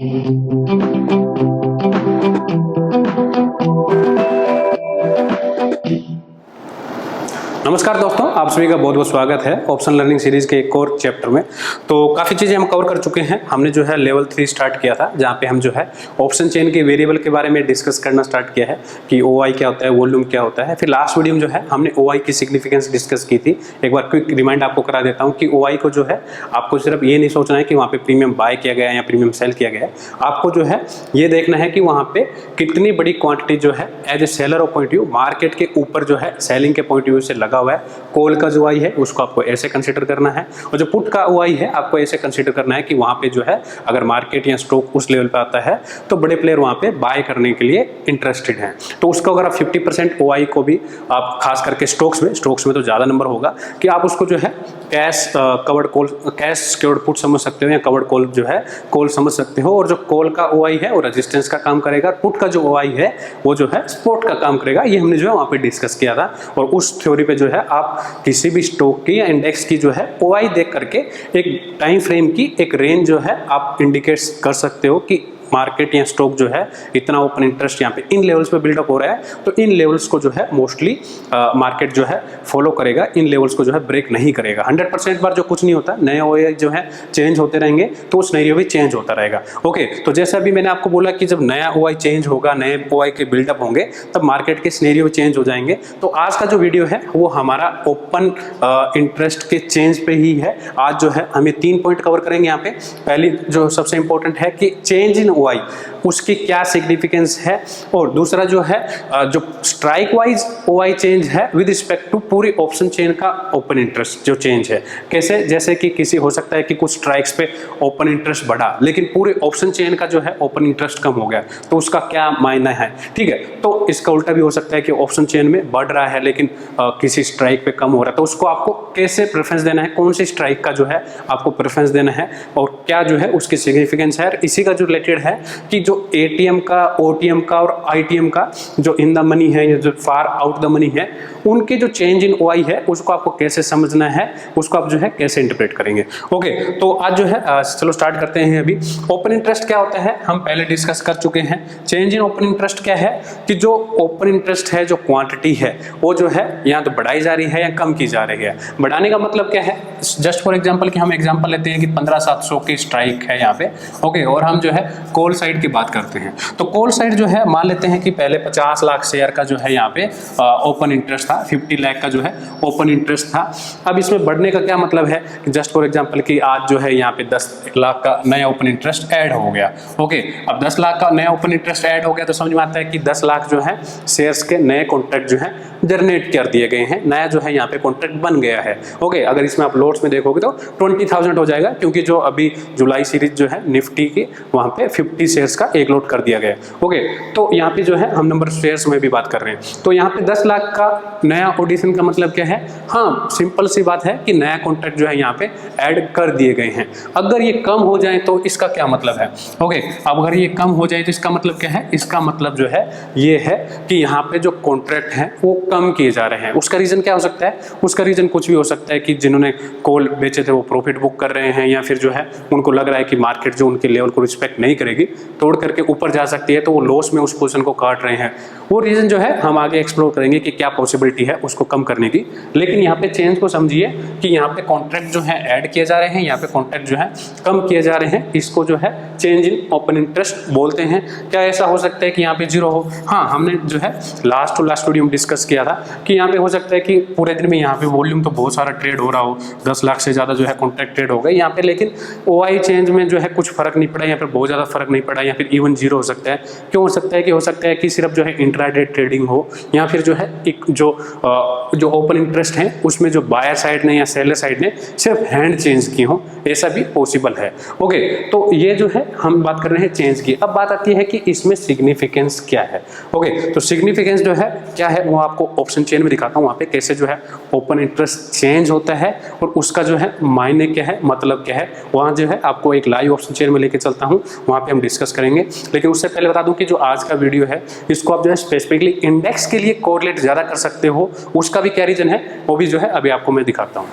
नमस्कार दोस्तों, आप सभी का बहुत बहुत स्वागत है ऑप्शन लर्निंग सीरीज के एक और चैप्टर में। तो काफ़ी चीज़ें हम कवर कर चुके हैं। हमने जो है लेवल 3 स्टार्ट किया था, जहाँ पे हम जो है ऑप्शन चेन के वेरिएबल के बारे में डिस्कस करना स्टार्ट किया है कि OI क्या होता है, वॉल्यूम क्या होता है। फिर लास्ट वीडियो में जो है हमने OI की सिग्निफिकेंस डिस्कस की थी। एक बार क्विक रिमाइंड आपको करा देता हूँ कि OI को जो है आपको सिर्फ ये नहीं सोचना है कि वहाँ पे प्रीमियम बाय किया गया है या प्रीमियम सेल किया गया है। आपको जो है ये देखना है कि वहाँ पे कितनी बड़ी क्वांटिटी जो है as a seller of point view market के ऊपर जो है सेलिंग के पॉइंट व्यू से लगा हुआ है। कॉल का जो OI है उसको आपको ऐसे कंसीडर करना है, और जो पुट का OI है आपको ऐसे कंसीडर करना है कि वहाँ पे जो है अगर मार्केट या स्टॉक उस लेवल पे आता है तो बड़े प्लेयर वहाँ पे बाय करने के लिए इंटरेस्टेड हैं। तो उसको अगर आप 50% OI को भी आप खास करके स्टॉक्स में तो ज़्यादा नंबर होगा कि आप उसको जो है cash covered call, cash secured put समझ सकते हो या कवर्ड कॉल जो है कॉल समझ सकते हो। और जो कॉल का OI है वो रेजिस्टेंस का काम करेगा, पुट का जो OI है वो जो है सपोर्ट का काम करेगा। ये हमने जो है वहाँ पे डिस्कस किया था। और उस थ्योरी पे जो है आप किसी भी स्टॉक की या इंडेक्स की जो है OI देख करके एक टाइम फ्रेम की एक रेंज जो है आप इंडिकेट कर सकते हो कि मार्केट या स्टॉक जो है इतना ओपन इंटरेस्ट यहाँ पे इन लेवल्स पे बिल्डअप हो रहा है, तो इन लेवल्स को जो है मोस्टली मार्केट जो है फॉलो करेगा, इन लेवल्स को जो है ब्रेक नहीं करेगा। 100% बार जो कुछ नहीं होता, नए OI जो है चेंज होते रहेंगे तो सिनेरियो भी चेंज होता रहेगा। ओके, तो जैसे अभी मैंने आपको बोला कि जब नया OI चेंज होगा, नए OI के बिल्डअप होंगे, तब मार्केट के सिनेरियो भी चेंज हो जाएंगे। तो आज का जो वीडियो है वो हमारा ओपन इंटरेस्ट के चेंज पे ही है। आज जो है हमें 3 पॉइंट कवर करेंगे यहाँ पे। पहली जो सबसे इंपॉर्टेंट है कि चेंज इन OI उसकी क्या सिग्निफिकेंस है, और दूसरा जो है जो स्ट्राइक वाइज OI चेंज है विद रिस्पेक्ट टू पूरी ऑप्शन चेन का ओपन इंटरेस्ट जो चेंज है। कैसे? जैसे कि किसी हो सकता है कि कुछ स्ट्राइक्स पे ओपन इंटरेस्ट बढ़ा लेकिन पूरे ऑप्शन चेन का जो है ओपन इंटरेस्ट कम हो गया, तो उसका क्या मायना है। ठीक है, तो इसका उल्टा भी हो सकता है कि ऑप्शन चेन में बढ़ रहा है लेकिन किसी स्ट्राइक पे कम हो रहा है, तो उसको आपको कैसे प्रेफरेंस देना है, कौन सी स्ट्राइक का जो है आपको प्रेफरेंस देना है और क्या जो है उसकी सिग्निफिकेंस है। इसी का जो रिलेटेड है कि जो ATM का, OTM का और ITM का जो इन द मनी है या जो फार आउट द मनी है, उनके जो चेंज इन OI है उसको आपको कैसे समझना है, उसको आप जो है कैसे इंटरप्रेट करेंगे। ओके, तो आज जो है चलो स्टार्ट करते हैं। अभी ओपन इंटरेस्ट क्या होता है हम पहले डिस्कस कर चुके हैं। चेंज इन ओपन इंटरेस्ट क्या है कि जो ओपन इंटरेस्ट है, जो क्वांटिटी है वो जो है या तो बढ़ाई जा रही है या कम की जा रही है। बढ़ाने का मतलब क्या है, जस्ट फॉर एग्जाम्पल कि हम एग्जाम्पल लेते हैं कि 15,700 की स्ट्राइक है यहाँ पे। ओके, और हम जो है कॉल साइड की बात करते हैं। तो कॉल साइड जो है मान लेते हैं कि पहले 50 लाख शेयर का जो है यहाँ पे ओपन इंटरेस्ट था, 50 लाख का जो है ओपन इंटरेस्ट था। अब इसमें बढ़ने का क्या मतलब है कि जस्ट फॉर एग्जांपल कि आज जो है यहाँ पे 10 लाख का नया ओपन इंटरेस्ट ऐड हो गया। ओके, अब 10 लाख का नया ओपन इंटरेस्ट ऐड हो गया तो समझ में आता है कि 10 लाख जो है शेयर्स के नए कॉन्ट्रैक्ट जो है जनरेट कर दिए गए हैं, नया जो है यहाँ पे कॉन्ट्रैक्ट बन गया है। ओके, अगर इसमें आप लोट्स में देखोगे तो 20,000 हो जाएगा, क्योंकि जो अभी जुलाई सीरीज जो है निफ्टी की वहाँ पे 50 शेयर्स का एक लोट कर दिया गया। ओके, तो यहाँ पे जो है हम नंबर शेयर्स में भी बात कर रहे हैं। तो यहाँ पे 10 लाख का नया ऑडिशन का मतलब क्या है, हाँ सिंपल सी बात है कि नया कॉन्ट्रैक्ट जो है यहाँ पे ऐड कर दिए गए हैं। अगर ये कम हो जाए तो इसका क्या मतलब है। ओके, अब अगर ये कम हो जाए तो इसका मतलब क्या है, इसका मतलब जो है ये है कि यहाँ पे जो कॉन्ट्रैक्ट है वो कम किए जा रहे हैं। उसका रीजन क्या हो सकता है, उसका रीजन कुछ भी हो सकता है कि जिन्होंने कॉल बेचे थे वो प्रॉफिट बुक कर रहे हैं, या फिर जो है उनको लग रहा है कि मार्केट जो उनके लेवल को रिस्पेक्ट नहीं करेगी, तोड़ करके ऊपर जा सकती है, तो वो लॉस में उस पोजीशन को काट रहे हैं। वो रीजन जो है हम आगे एक्सप्लोर करेंगे कि क्या पॉसिबिलिटी है उसको कम करने की। लेकिन यहाँ पे चेंज को समझिए कि यहाँ पे कॉन्ट्रैक्ट जो है ऐड किए जा रहे हैं, यहाँ पे कॉन्ट्रैक्ट जो है कम किए जा रहे हैं, इसको जो है चेंज इन ओपन इंटरेस्ट बोलते हैं। क्या ऐसा हो सकता है कि यहाँ पे जीरो हो? हाँ, हमने जो है लास्ट वीडियो में डिस्कस किया था कि यहाँ पे हो सकता है कि पूरे दिन में यहाँ पे वॉल्यूम तो बहुत सारा ट्रेड हो रहा हो, 10 लाख से ज़्यादा जो है कॉन्ट्रैक्ट ट्रेड हो गए यहाँ पे, लेकिन OI चेंज में जो है कुछ फर्क नहीं पड़ा, यहाँ पे बहुत ज़्यादा फर्क नहीं पड़ा, या फिर इवन जीरो हो सकता है। क्यों हो सकता है कि हो सकता है कि सिर्फ जो है इंट्राडे ट्रेडिंग हो, या फिर जो है एक जो ओपन इंटरेस्ट है उसमें जो बायर साइड ने या सेलर साइड ने सिर्फ हैंड चेंज की हो, ऐसा भी पॉसिबल है। ओके, तो ये जो है हम बात कर रहे हैं चेंज की। अब बात आती है कि इसमें सिग्निफिकेंस क्या है। ओके, तो सिग्निफिकेंस जो है क्या है वो आपको ऑप्शन चेन में दिखाता हूँ, वहाँ पे कैसे जो है ओपन इंटरेस्ट चेंज होता है और उसका जो है मायने क्या है, मतलब क्या है। वहाँ जो है आपको एक लाइव ऑप्शन चेन में लेके चलता हूँ, वहाँ पे हम डिस्कस करेंगे। लेकिन उससे पहले बता दूं कि जो आज का वीडियो है इसको आप जो है स्पेसिफिकली इंडेक्स के लिए कोरिलेट ज़्यादा कर सकते हो, उसका भी क्या रीजन है वो भी जो है अभी आपको मैं दिखाता हूँ।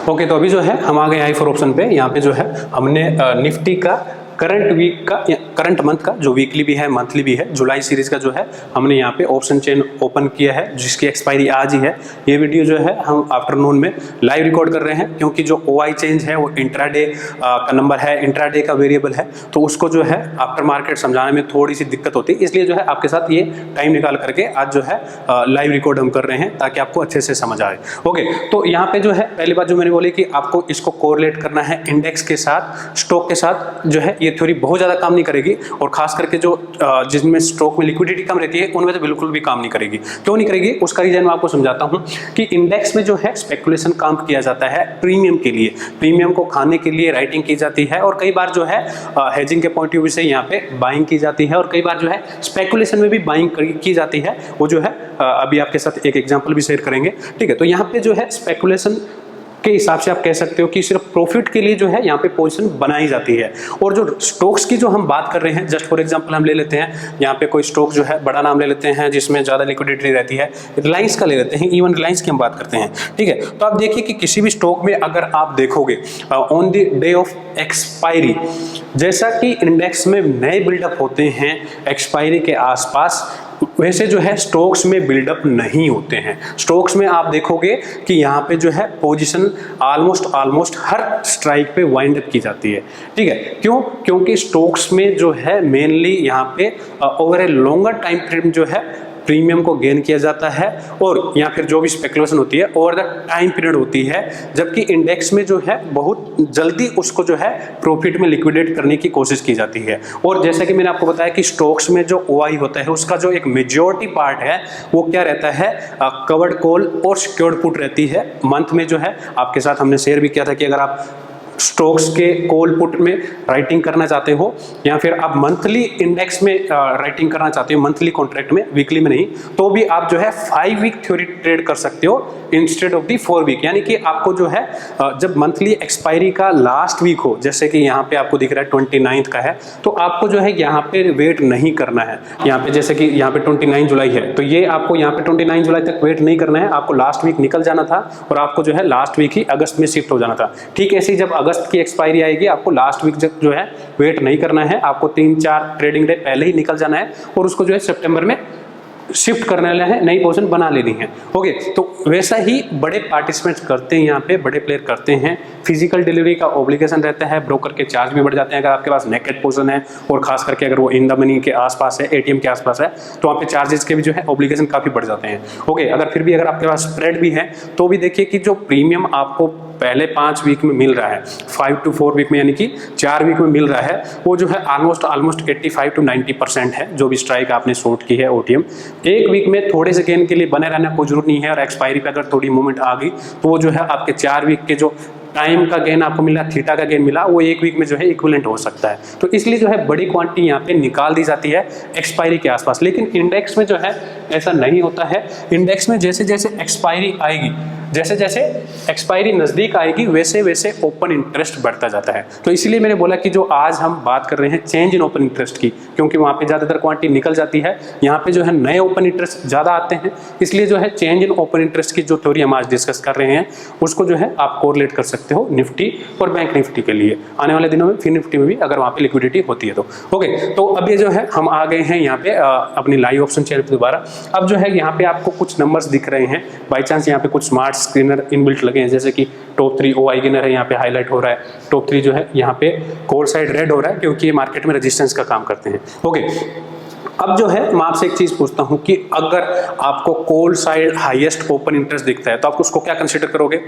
ओके, तो अभी जो है हम आ गए आई फॉर ऑप्शन पे। यहाँ पे जो है हमने निफ्टी का करंट वीक का, करंट मंथ का जो वीकली भी है मंथली भी है, जुलाई सीरीज का जो है हमने यहाँ पे ऑप्शन चेन ओपन किया है जिसकी एक्सपायरी आज ही है। ये वीडियो जो है हम आफ्टरनून में लाइव रिकॉर्ड कर रहे हैं क्योंकि जो OI चेंज है वो इंट्राडे का नंबर है, इंट्राडे का वेरिएबल है, तो उसको जो है आफ्टर मार्केट समझाने में थोड़ी सी दिक्कत होती है, इसलिए जो है आपके साथ ये टाइम निकाल करके आज जो है लाइव रिकॉर्ड हम कर रहे हैं ताकि आपको अच्छे से समझ आए। ओके, तो यहाँ पे जो है पहली बात जो मैंने बोली कि आपको इसको कोरिलेट करना है इंडेक्स के साथ, स्टॉक के साथ, जो है ये थ्योरी बहुत ज़्यादा काम नहीं करेगी और खास करके जो जिसमें स्टॉक में लिक्विडिटी कम रहती है उनमें तो बिल्कुल भी काम नहीं करेगी। क्यों नहीं करेगी उसका रीजन मैं आपको समझाता हूँ कि इंडेक्स में जो है स्पेकुलेशन काम किया जाता है प्रीमियम के लिए, प्रीमियम को खाने के लिए राइटिंग की जाती है और कई बार जो है हेजिंग के पॉइंट ऑफ व्यू से यहाँ पे बाइंग की जाती है और कई बार जो है स्पेकुलेशन में भी बाइंग की जाती है। वो जो है अभी आपके साथ एक एग्जांपल भी शेयर करेंगे, ठीक है। तो यहाँ पे जो है स्पेकुलेशन के हिसाब से आप कह सकते हो कि सिर्फ प्रॉफिट के लिए जो है यहाँ पे पोजीशन बनाई जाती है। और जो स्टॉक्स की जो हम बात कर रहे हैं, जस्ट फॉर एग्जांपल हम ले लेते हैं यहाँ पे कोई स्टॉक जो है बड़ा नाम ले लेते हैं जिसमें ज़्यादा लिक्विडिटी रहती है, रिलायंस का ले लेते हैं, इवन रिलायंस की हम बात करते हैं, ठीक है। तो आप देखिए कि किसी भी स्टॉक में अगर आप देखोगे on the day of expiry, जैसा कि इंडेक्स में नए बिल्डअप होते हैं एक्सपायरी के आसपास, वैसे जो है स्टॉक्स में बिल्डअप नहीं होते हैं। स्टॉक्स में आप देखोगे कि यहाँ पे जो है पोजीशन ऑलमोस्ट हर स्ट्राइक पे वाइंड अप की जाती है, ठीक है। क्यों? क्योंकि स्टॉक्स में जो है मेनली यहाँ पे over a longer time frame जो है प्रीमियम को गेन किया जाता है और या फिर जो भी स्पेकुलेशन होती है ओवर द टाइम पीरियड होती है, जबकि इंडेक्स में जो है बहुत जल्दी उसको जो है प्रॉफिट में लिक्विडेट करने की कोशिश की जाती है। और जैसा कि मैंने आपको बताया कि स्टॉक्स में जो OI होता है उसका जो एक मेजॉरिटी पार्ट है वो क्या रहता है, कवर्ड कॉल और सिक्योर्ड पुट रहती है। मंथ में जो है आपके साथ हमने शेयर भी किया था कि अगर आप स्टॉक्स के कॉल पुट में राइटिंग करना चाहते हो या फिर आप मंथली इंडेक्स में राइटिंग करना चाहते हो, मंथली कॉन्ट्रैक्ट में, वीकली में नहीं, तो भी आप जो है 5 वीक थ्योरी ट्रेड कर सकते हो इंस्टेड ऑफ दी 4 वीक। यानी कि आपको जो है जब मंथली एक्सपायरी का लास्ट वीक हो, जैसे कि यहाँ पे आपको दिख रहा है 29 का है, तो आपको जो है यहाँ पे वेट नहीं करना है। यहाँ पे जैसे कि यहाँ पे 29 जुलाई है, तो ये आपको यहाँ पे 29 जुलाई तक वेट नहीं करना है, आपको लास्ट वीक निकल जाना था और आपको जो है लास्ट वीक ही अगस्त में शिफ्ट हो जाना था। ठीक ऐसे ही जब अगस्त की एक्सपायरी आएगी आपको लास्ट वीक जो है वेट नहीं करना है, आपको 3-4 ट्रेडिंग डे पहले ही निकल जाना है और उसको जो है सितंबर में शिफ्ट करने वाला है, नई पोजीशन बना लेनी है। ओके, तो वैसा ही बड़े पार्टिसिपेंट्स करते हैं, यहाँ पे बड़े प्लेयर करते हैं। फिजिकल डिलीवरी का ऑब्लिगेशन रहता है, ब्रोकर के चार्ज भी बढ़ जाते हैं अगर आपके पास नेकेड पोजीशन है और खास करके अगर वो इन द मनी के आसपास है, ATM के आसपास है, तो वहाँ पे चार्जेस के भी जो है ऑब्लिगेशन काफ़ी बढ़ जाते हैं। ओके, अगर फिर भी अगर आपके पास स्प्रेड भी है तो भी देखिए कि जो प्रीमियम आपको पहले 5 वीक में मिल रहा है, 5 to 4 वीक में यानी कि 4 वीक में मिल रहा है, वो जो है ऑलमोस्ट 85 to 90% है जो भी स्ट्राइक आपने शॉर्ट की है OTM। एक वीक में थोड़े से गेन के लिए बने रहना कोई जरूरत नहीं है और एक्सपायरी पे अगर थोड़ी मूवमेंट आ गई तो वो जो है आपके 4 वीक के जो टाइम का गेन आपको मिला, थीटा का गेन मिला, वो एक वीक में जो है इक्विवेलेंट हो सकता है। तो इसलिए जो है बड़ी क्वांटिटी यहाँ पे निकाल दी जाती है एक्सपायरी के आसपास। लेकिन इंडेक्स में जो है ऐसा नहीं होता है। इंडेक्स में जैसे जैसे एक्सपायरी आएगी, जैसे जैसे एक्सपायरी नज़दीक आएगी वैसे वैसे ओपन इंटरेस्ट बढ़ता जाता है। तो इसलिए मैंने बोला कि जो आज हम बात कर रहे हैं चेंज इन ओपन इंटरेस्ट की, क्योंकि वहाँ पे ज़्यादातर क्वांटिटी निकल जाती है, यहाँ पे जो है नए ओपन इंटरेस्ट ज़्यादा आते हैं, इसलिए जो है चेंज इन ओपन इंटरेस्ट की जो थ्योरी हम आज डिस्कस कर रहे हैं उसको जो है आप कोरिलेट कर सकते हो निफ्टी और बैंक निफ्टी के लिए आने वाले दिनों में, फिर निफ्टी में भी अगर वहाँ पे लिक्विडिटी होती है तो। ओके, तो अब ये जो है हम आ गए हैं यहाँ पे अपनी लाइव ऑप्शन चेयर पे दोबारा। अब जो है यहाँ पे आपको कुछ नंबर्स दिख रहे हैं, बाई चांस यहाँ पे कुछ स्मार्ट स्क्रीनर इनबिल्ट लगे हैं, जैसे कि टॉप 3 OI गेनर है, यहाँ पे हाईलाइट हो रहा है। टॉप 3 जो है यहाँ पे कॉल साइड रेड हो रहा है क्योंकि ये मार्केट में रेजिस्टेंस का काम करते हैं। ओके, अब जो है मैं आपसे एक चीज पूछता हूं कि अगर आपको call side highest open interest दिखता है तो आप उसको क्या कंसीडर करोगे?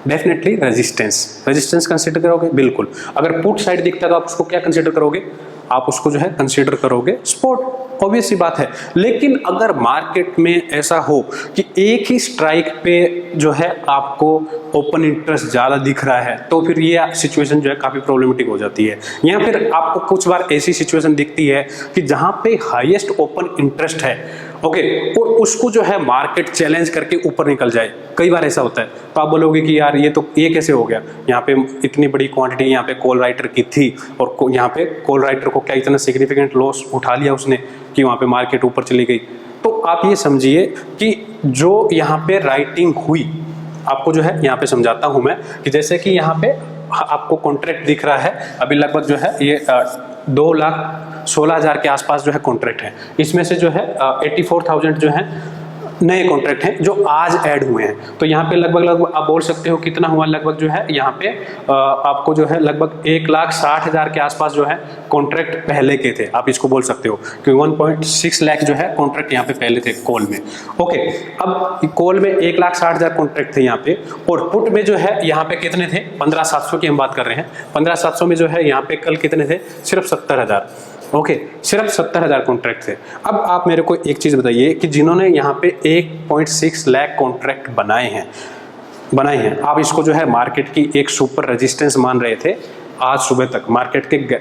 डेफिनेटली रेजिस्टेंस कंसीडर करोगे, बिल्कुल। अगर पुट साइड दिखता है तो आप उसको क्या कंसीडर करोगे? आप उसको जो है कंसीडर करोगे सपोर्ट, ऑब्वियस सी बात है। लेकिन अगर मार्केट में ऐसा हो कि एक ही स्ट्राइक पे जो है आपको ओपन इंटरेस्ट ज़्यादा दिख रहा है तो फिर ये सिचुएशन जो है काफ़ी प्रॉब्लमेटिक हो जाती है। या फिर आपको कुछ बार ऐसी सिचुएशन दिखती है कि जहाँ पे हाईएस्ट ओपन इंटरेस्ट है, ओके, और उसको जो है मार्केट चैलेंज करके ऊपर निकल जाए। कई बार ऐसा होता है, तो आप बोलोगे कि यार ये कैसे हो गया? यहाँ पे इतनी बड़ी क्वांटिटी यहाँ पे कॉल राइटर की थी और यहाँ पे कॉल राइटर को क्या इतना सिग्निफिकेंट लॉस उठा लिया उसने कि वहाँ पे मार्केट ऊपर चली गई। तो आप ये समझिए कि जो यहाँ पे राइटिंग हुई, आपको जो है यहाँ पे समझाता हूँ मैं कि जैसे कि यहाँ पे आपको कॉन्ट्रैक्ट दिख रहा है, अभी लगभग जो है ये 2,16,000 के आसपास जो है कॉन्ट्रैक्ट है। इसमें से जो है 84,000 जो है नए कॉन्ट्रैक्ट हैं जो आज ऐड हुए हैं। तो यहाँ पे लगभग आप बोल सकते हो कितना हुआ, लगभग जो है यहाँ पे आपको जो है लगभग 1,60,000 के आसपास जो है कॉन्ट्रैक्ट पहले के थे, आप इसको बोल सकते हो कि 1.6 लाख जो है कॉन्ट्रैक्ट यहाँ पे पहले थे कोल में। ओके, अब कोल में 1,60,000 कॉन्ट्रैक्ट थे यहाँ पे, और पुट में जो है यहाँ पे कितने थे, 15,700 की हम बात कर रहे हैं। 15,700 में जो है यहाँ पे कल कितने थे, सिर्फ 70,000। ओके, सिर्फ 70,000 कॉन्ट्रैक्ट थे। अब आप मेरे को एक चीज बताइए कि जिन्होंने यहाँ पे 1.6 लाख कॉन्ट्रैक्ट बनाए हैं, आप इसको जो है मार्केट की एक सुपर रेजिस्टेंस मान रहे थे आज सुबह तक, मार्केट के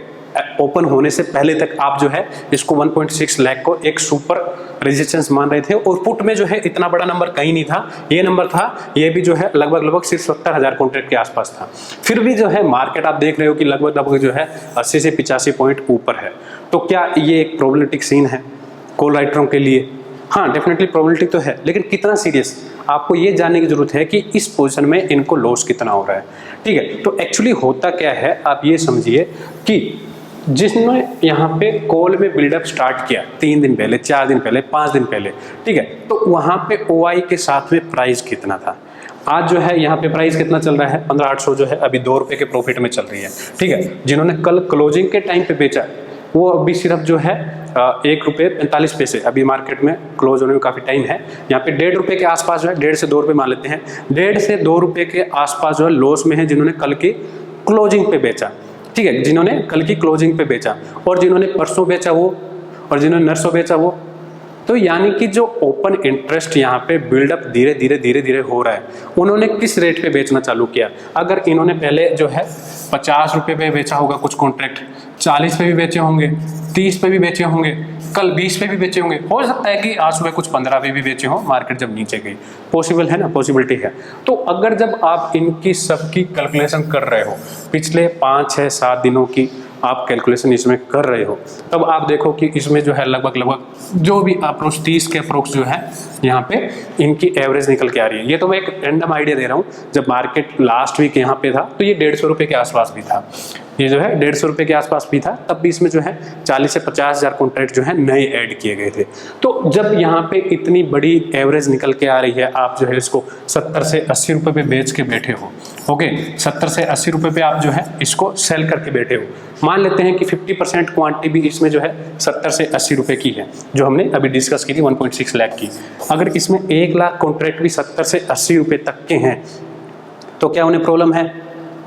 ओपन होने से पहले तक आप जो है इसको 1.6 लाख को एक सुपर रेजिस्टेंस मान रहे थे, और पुट में जो है इतना बड़ा नंबर कहीं नहीं था, ये नंबर था, ये भी जो है लगभग सिर्फ 70,000 कॉन्ट्रैक्ट के आसपास था। फिर भी जो है मार्केट आप देख रहे हो कि लगभग जो है 80 से 85 पॉइंट ऊपर है। तो क्या ये एक प्रॉब्लमेटिक सीन है कॉल राइटरों के लिए? हाँ, डेफिनेटली प्रॉब्लमेटिक तो है, लेकिन कितना सीरियस, आपको ये जानने की जरूरत है कि इस पोजीशन में इनको लॉस कितना हो रहा है। ठीक है, तो एक्चुअली होता क्या है, आप ये समझिए कि जिसने यहाँ पे कॉल में बिल्डअप स्टार्ट किया 3 दिन पहले, 4 दिन पहले, 5 दिन पहले, ठीक है, तो वहाँ पे OI के साथ में प्राइस कितना था? आज जो है यहाँ पे प्राइस कितना चल रहा है, 15,800 जो है अभी 2 रुपये के प्रॉफिट में चल रही है। ठीक है, जिन्होंने कल क्लोजिंग के टाइम पे बेचा वो अभी सिर्फ जो है 1 रुपये 45 पैसे, अभी मार्केट में क्लोज होने में काफ़ी टाइम है। यहाँ पे 1.5 रुपये के आसपास जो है, 1.5 से 2 रुपये मान लेते हैं, 1.5 से 2 रुपये के आसपास जो है लॉस में है जिन्होंने कल की क्लोजिंग पे बेचा। ठीक है, जिन्होंने कल की क्लोजिंग पे बेचा, और जिन्होंने परसों बेचा वो, और जिन्होंने नरसों बेचा वो। तो यानी कि जो ओपन इंटरेस्ट यहाँ पे बिल्डअप धीरे धीरे हो रहा है, उन्होंने किस रेट पे बेचना चालू किया? अगर इन्होंने पहले जो है 50 रुपये पे बेचा होगा कुछ कॉन्ट्रैक्ट, 40 पे भी बेचे होंगे, 30 पे भी बेचे होंगे, कल 20 पे भी बेचे होंगे, हो सकता है कि आज सुबह कुछ 15 पे भी बेचे हों मार्केट जब नीचे गई, पॉसिबल है ना, पॉसिबिलिटी है। तो अगर जब आप इनकी सबकी कैलकुलेशन कर रहे हो, पिछले 5, 6, 7 दिनों की आप कैलकुलेशन इसमें कर रहे हो, तब आप देखो कि इसमें जो है लगभग जो भी अप्रोच 30 के अप्रोक्स जो है यहाँ पे इनकी एवरेज निकल के आ रही है। ये तो मैं एक रैंडम आइडिया दे रहा हूँ, जब मार्केट लास्ट वीक यहाँ पे था तो ये 150 रुपये के आसपास भी था, ये जो है 150 रुपये के आसपास भी था, तब भी इसमें जो है 40 से 50,000 कॉन्ट्रैक्ट जो है नए ऐड किए गए थे। तो जब यहाँ पे इतनी बड़ी एवरेज निकल के आ रही है, आप जो है इसको 70 से 80 रुपये पे बेच के बैठे हो। ओके, 70 से 80 रुपये पे आप जो है इसको सेल करके बैठे हो। मान लेते हैं कि 50% क्वांटिटी भी इसमें जो है 70 से 80 रुपये की है, जो हमने अभी डिस्कस की थी 1.6 लाख की। अगर इसमें 1 लाख कॉन्ट्रैक्ट भी 70 से 80 रुपये तक के हैं, तो क्या उन्हें प्रॉब्लम है?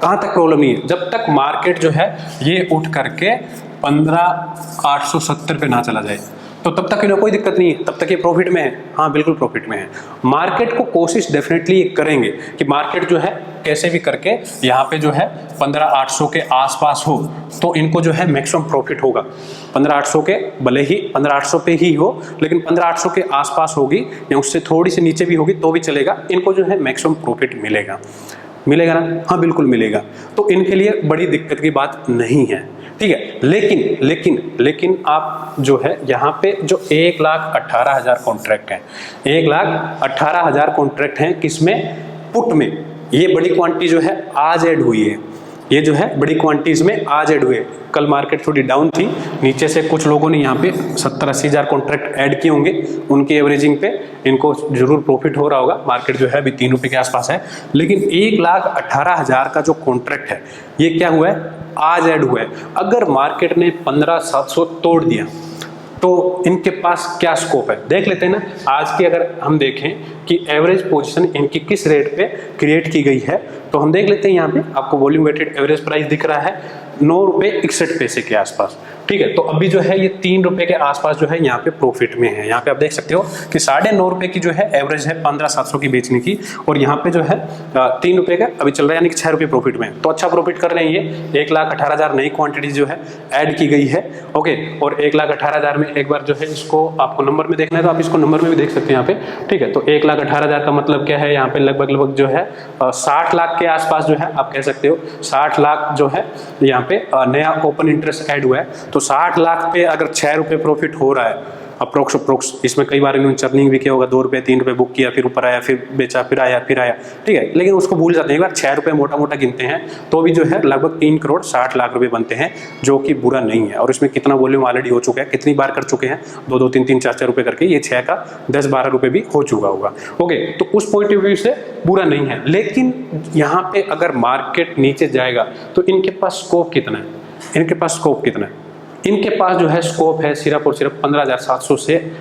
कहाँ तक प्रॉब्लम नहीं है, जब तक मार्केट जो है ये उठ करके 15,870 पे ना चला जाए, तो तब तक इन्हें कोई दिक्कत नहीं है, तब तक ये प्रॉफिट में है। हाँ, बिल्कुल प्रॉफिट में है। मार्केट को कोशिश डेफिनेटली ये करेंगे कि मार्केट जो है कैसे भी करके यहाँ पे जो है 15,800 के आसपास हो, तो इनको जो है मैक्सिमम प्रॉफिट होगा। 15,800 के, भले ही 15,800 पे ही हो, लेकिन 15,800 के आसपास होगी या उससे थोड़ी सी नीचे भी होगी तो भी चलेगा, इनको जो है मैक्सिमम प्रॉफिट मिलेगा ना? हाँ, बिल्कुल मिलेगा। तो इनके लिए बड़ी दिक्कत की बात नहीं है। ठीक है, लेकिन आप जो है यहाँ पे जो 1,18,000 कॉन्ट्रैक्ट हैं, 1,18,000 कॉन्ट्रैक्ट हैं किसमें? पुट में। ये बड़ी क्वांटिटी जो है आज ऐड हुई है, ये जो है बड़ी क्वांटिटीज में आज ऐड हुए। कल मार्केट थोड़ी डाउन थी, नीचे से कुछ लोगों ने यहाँ पे 70-80 हज़ार कॉन्ट्रैक्ट ऐड किए होंगे, उनकी एवरेजिंग पे इनको जरूर प्रॉफिट हो रहा होगा। मार्केट जो है अभी 3 रुपये के आसपास है, लेकिन 1,18,000 का जो कॉन्ट्रैक्ट है ये क्या हुआ है? आज ऐड हुआ है। अगर मार्केट ने 15,700 तोड़ दिया तो इनके पास क्या स्कोप है, देख लेते हैं ना। आज की अगर हम देखें कि एवरेज पोजीशन इनकी किस रेट पे क्रिएट की गई है, तो हम देख लेते हैं। यहाँ पे आपको वॉल्यूम वेटेड एवरेज प्राइस दिख रहा है 9 रुपये 61 पैसे के आसपास। ठीक है, तो अभी जो है ये 3 रुपये के आसपास जो है यहाँ पे प्रॉफिट में है। यहाँ पे आप देख सकते हो कि 9.5 रुपये की जो है एवरेज है 15,700 की बेचने की, और यहाँ पे जो है 3 रुपये का अभी चल रहा है, यानी कि 6 रुपये प्रॉफिट में। तो अच्छा प्रॉफिट कर रहे हैं ये। 1,18,000 नई क्वांटिटी जो है ऐड की गई है। ओके, और 1,18,000 में एक बार जो है इसको आपको नंबर में देखना है तो आप इसको नंबर में भी देख सकते हैं यहाँ पे। ठीक है, तो 1,18,000 का मतलब क्या है, यहाँ पे लगभग जो है 60 लाख के आसपास जो है आप कह सकते हो। 60 लाख जो है यहाँ पे नया ओपन इंटरेस्ट ऐड हुआ है, तो 60 लाख पे अगर 6 रुपये प्रॉफिट हो रहा है, अप्रोक्स इसमें कई बार इन्होंने चर्निंग भी किया होगा, 2 रुपये 3 रुपये बुक किया, फिर ऊपर आया, फिर बेचा, फिर आया, ठीक है, लेकिन उसको भूल जाते हैं। एक बार 6 रुपये मोटा मोटा गिनते हैं तो भी जो है लगभग 3 करोड़ 60 लाख रुपए बनते हैं, जो कि बुरा नहीं है। और इसमें कितना वॉल्यूम ऑलरेडी हो चुका है, कितनी बार कर चुके हैं, 2 3 4 रुपए करके, ये 6 का 10-12 रुपए भी हो चुका होगा। ओके, तो उस पॉइंट ऑफ व्यू से बुरा नहीं है। लेकिन यहाँ पे अगर मार्केट नीचे जाएगा तो इनके पास स्कोप कितना है, इनके पास स्कोप कितना है, इनके पास जो है स्कोप है सिर्फ और सिर्फ 15,700 से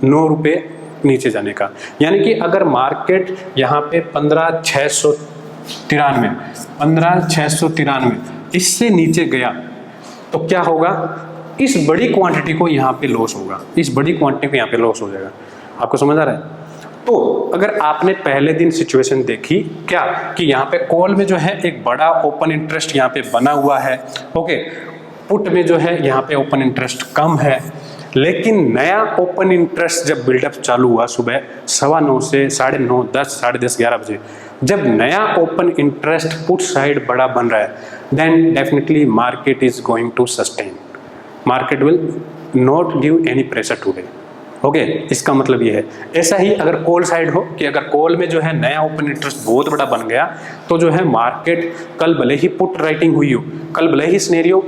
9 रुपये नीचे जाने का। यानी कि अगर मार्केट यहाँ पे 15,693 इससे नीचे गया तो क्या होगा, इस बड़ी क्वांटिटी को यहाँ पे लॉस होगा, इस बड़ी क्वांटिटी को यहाँ पे लॉस हो जाएगा। आपको समझ आ रहा है? तो अगर आपने पहले दिन सिचुएशन देखी क्या कि यहाँ पे कॉल में जो है एक बड़ा ओपन इंटरेस्ट यहाँ पे बना हुआ है, ओके, पुट में जो है यहाँ पे ओपन इंटरेस्ट कम है, लेकिन नया ओपन इंटरेस्ट जब बिल्डअप चालू हुआ सुबह 9:15 से 9:30, 10, 10:30, 11 बजे, जब नया ओपन इंटरेस्ट पुट साइड बड़ा बन रहा है, then definitely market is going to sustain, market will not give any pressure today. Okay, इसका मतलब ये है। ऐसा ही अगर कॉल साइड हो कि अगर कॉल में जो है नया ओपन इंटरेस्ट बहुत बड़ा बन गया तो जो है मार्केट कल भले ही पुट राइटिंग हुई हो, कल भले ही सिनेरियो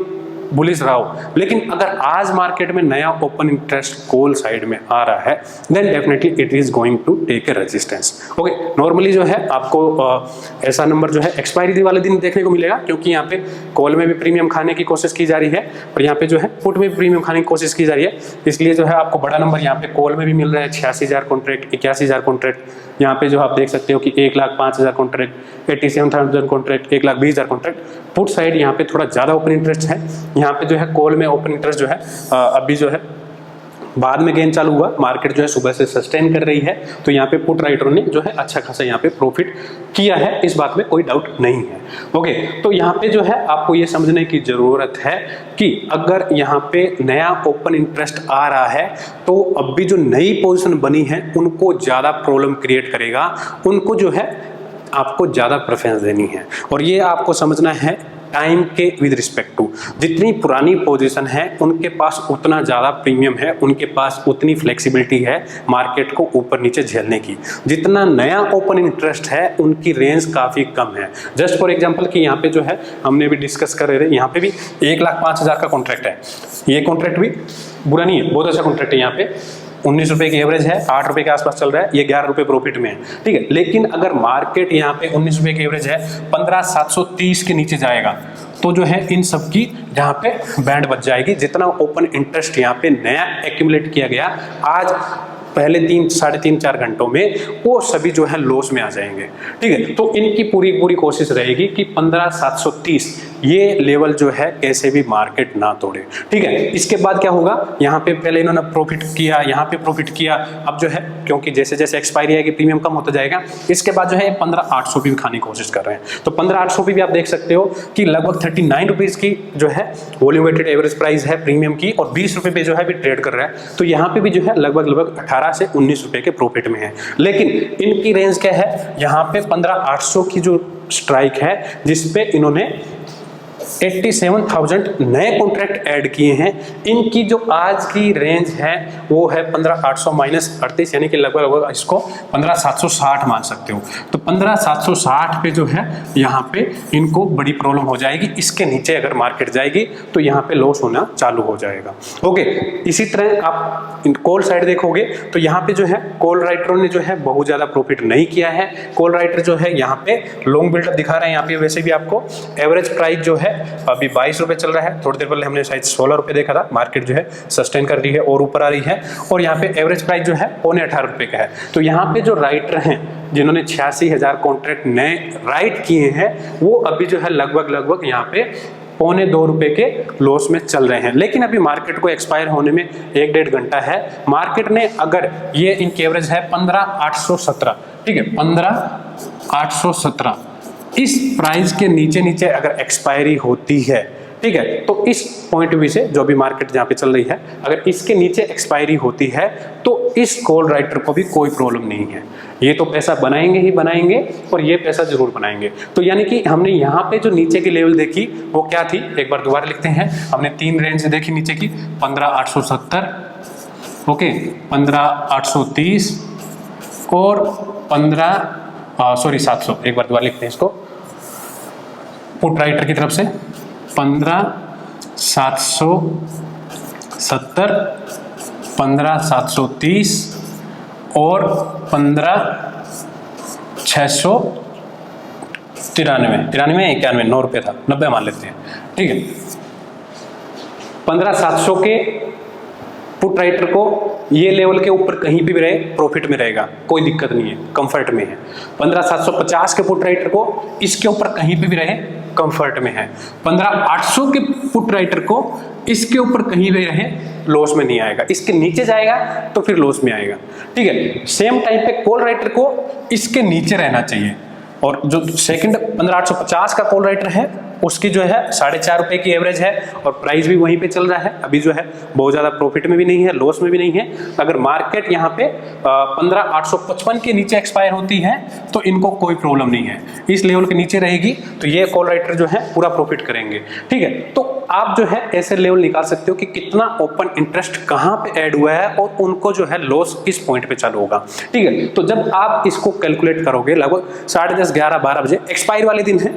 बुलिश रहा हो, लेकिन अगर आज मार्केट में नया ओपन इंटरेस्ट कॉल साइड में आ रहा है, then definitely it is going to take a resistance. Okay, normally जो है आपको ऐसा नंबर जो है एक्सपायरी वाले दिन देखने को मिलेगा, क्योंकि यहाँ पे कॉल में भी प्रीमियम खाने की कोशिश की जा रही है और यहाँ पे जो है पुट में भी प्रीमियम खाने की कोशिश की जा रही है, इसलिए जो है आपको बड़ा नंबर यहाँ पे कॉल में भी मिल रहा है, 86,000 कॉन्ट्रैक्ट, 81,000 कॉन्ट्रैक्ट। यहाँ पे जो आप देख सकते हो कि 1,05,000 contract, 87,000 contract, 1,20,000 contract. Put side यहाँ पे थोड़ा ज़्यादा ओपन इंटरेस्ट है, यहाँ पे जो है कॉल में ओपन इंटरेस्ट जो है अभी जो है बाद में गेन चालू हुआ, मार्केट जो है सुबह से सस्टेन कर रही है, तो यहाँ पे पुट राइटरों ने जो है अच्छा खासा यहाँ पे प्रॉफिट किया है, इस बात में कोई डाउट नहीं है। ओके, तो यहाँ पे जो है आपको ये समझने की जरूरत है कि अगर यहाँ पे नया ओपन इंटरेस्ट आ रहा है तो अभी जो नई पोजीशन बनी है उनको ज़्यादा प्रॉब्लम क्रिएट करेगा, उनको जो है आपको ज़्यादा प्रेफरेंस देनी है। और ये आपको समझना है टाइम के विद रिस्पेक्ट टू, जितनी पुरानी पोजीशन है उनके पास उतना ज़्यादा प्रीमियम है, उनके पास उतनी फ्लेक्सिबिलिटी है मार्केट को ऊपर नीचे झेलने की। जितना नया ओपन इंटरेस्ट है उनकी रेंज काफ़ी कम है। जस्ट फॉर एग्जांपल कि यहाँ पे जो है हमने भी डिस्कस कर रहे थे, यहाँ पे भी 1,05,000 का कॉन्ट्रैक्ट है, ये कॉन्ट्रैक्ट भी बुरा नहीं है, बहुत अच्छा कॉन्ट्रैक्ट है। यहाँ पे 19 रुपये की एवरेज है, 8 रुपये के आसपास चल रहा है, ये 11 रुपये प्रॉफिट में है, ठीक है। लेकिन अगर मार्केट यहाँ पे 19 रुपये की एवरेज है, 15,730 के नीचे जाएगा तो जो है इन सब की यहाँ पे बैंड बच जाएगी। जितना ओपन इंटरेस्ट यहाँ पे नया एक्यूमुलेट किया गया आज पहले 3-3.5-4 घंटों में, वो सभी जो है लॉस में आ जाएंगे, ठीक है। तो इनकी पूरी कोशिश रहेगी कि 15,730 ये लेवल जो है कैसे भी मार्केट ना तोड़े, ठीक है। इसके बाद क्या होगा, यहाँ पे पहले इन्होंने प्रॉफिट किया, यहाँ पे प्रॉफिट किया, अब जो है क्योंकि जैसे जैसे एक्सपायरी आएगी प्रीमियम कम होता जाएगा, इसके बाद जो है 15,800 भी खाने की कोशिश कर रहे हैं। तो 15,800 भी आप देख सकते हो कि लगभग 39 रुपीज़ की जो है वॉल्यूम वेटेड एवरेज प्राइस है प्रीमियम की, और 20 रुपये पे जो है भी ट्रेड कर रहा है। तो यहाँ पे भी जो है लगभग 18 से 19 रुपये के प्रॉफिट में है। लेकिन इनकी रेंज क्या है, यहाँ पे 15,800 की जो स्ट्राइक है जिसपे इन्होंने 87,000 नए कॉन्ट्रैक्ट ऐड किए हैं, इनकी जो आज की रेंज है वो है 15,800 माइनस 38, यानी कि लगभग इसको 15,760 मान सकते हो। तो 15,760 पे जो है यहाँ पे इनको बड़ी प्रॉब्लम हो जाएगी। इसके नीचे अगर मार्केट जाएगी तो यहाँ पे लॉस होना चालू हो जाएगा। ओके, इसी तरह आप कॉल साइड देखोगे तो यहाँ पे जो है कॉल राइटरों ने जो है बहुत ज़्यादा प्रॉफिट नहीं किया है। कॉल राइटर जो है यहाँ पे लॉन्ग बिल्डअप दिखा रहे हैं। यहाँ पे वैसे भी आपको एवरेज प्राइस जो है अभी 22 रुपये चल रहा है, थोड़ी देर पहले हमने शायद 16 रुपये देखा था। मार्केट जो है सस्टेन कर रही है और ऊपर आ रही है, और यहाँ पे एवरेज प्राइस जो है 18 रुपये का है। तो यहाँ पे जो राइटर हैं जिन्होंने 86,000 कॉन्ट्रैक्ट नए राइट किए हैं, वो अभी जो है लगभग यहाँ पे 2.25 रुपये के लॉस में चल रहे हैं। लेकिन अभी मार्केट को एक्सपायर होने में 1-1.5 घंटा है। मार्केट ने अगर ये इनकी एवरेज है 15,817, ठीक है, 15,817 इस प्राइस के नीचे अगर एक्सपायरी होती है, ठीक है, तो इस पॉइंट ऑफ व्यू से जो भी मार्केट जहाँ पे चल रही है, अगर इसके नीचे एक्सपायरी होती है तो इस कॉल राइटर को भी कोई प्रॉब्लम नहीं है। ये तो पैसा बनाएंगे ही बनाएंगे, और ये पैसा जरूर बनाएंगे। तो यानी कि हमने यहाँ पे जो नीचे की लेवल देखी वो क्या थी, एक बार दोबारा लिखते हैं। हमने 3 रेंज देखी नीचे की, 15,870, ओके 15,830 और 700, एक बार दोबारा लिखते हैं इसको पुट राइटर की तरफ से 15,770, 15,730 और 15,693, 91, 9 रुपये था, 90 मान लेते हैं, ठीक है। 15,700 के पुट राइटर को ये लेवल के ऊपर कहीं भी रहे प्रॉफिट में रहेगा, कोई दिक्कत नहीं है, कंफर्ट में है। 15,750 के पुट राइटर को इसके ऊपर कहीं भी रहे कंफर्ट में है। 15,800 के पुट राइटर को इसके ऊपर कहीं भी रहे लॉस में नहीं आएगा, इसके नीचे जाएगा तो फिर लॉस में आएगा, ठीक है। सेम टाइम पे कॉल राइटर को इसके नीचे रहना चाहिए, और जो सेकंड 15,850 का कॉल राइटर है उसकी जो है 4.5 रुपए की एवरेज है और प्राइस भी वहीं पे चल रहा है, अभी जो है बहुत ज़्यादा प्रॉफिट में भी नहीं है, लॉस में भी नहीं है। अगर मार्केट यहाँ पे 15,855 के नीचे एक्सपायर होती है तो इनको कोई प्रॉब्लम नहीं है, इस लेवल के नीचे रहेगी तो ये कॉल राइटर जो है पूरा प्रॉफिट करेंगे, ठीक है। तो आप जो है ऐसे लेवल निकाल सकते हो कि कितना ओपन इंटरेस्ट कहाँ पे ऐड हुआ है और उनको जो है लॉस किस पॉइंट पे चालू होगा, ठीक है। तो जब आप इसको कैलकुलेट करोगे लगभग 10:30, 11, 12 बजे एक्सपायरी वाले दिन है,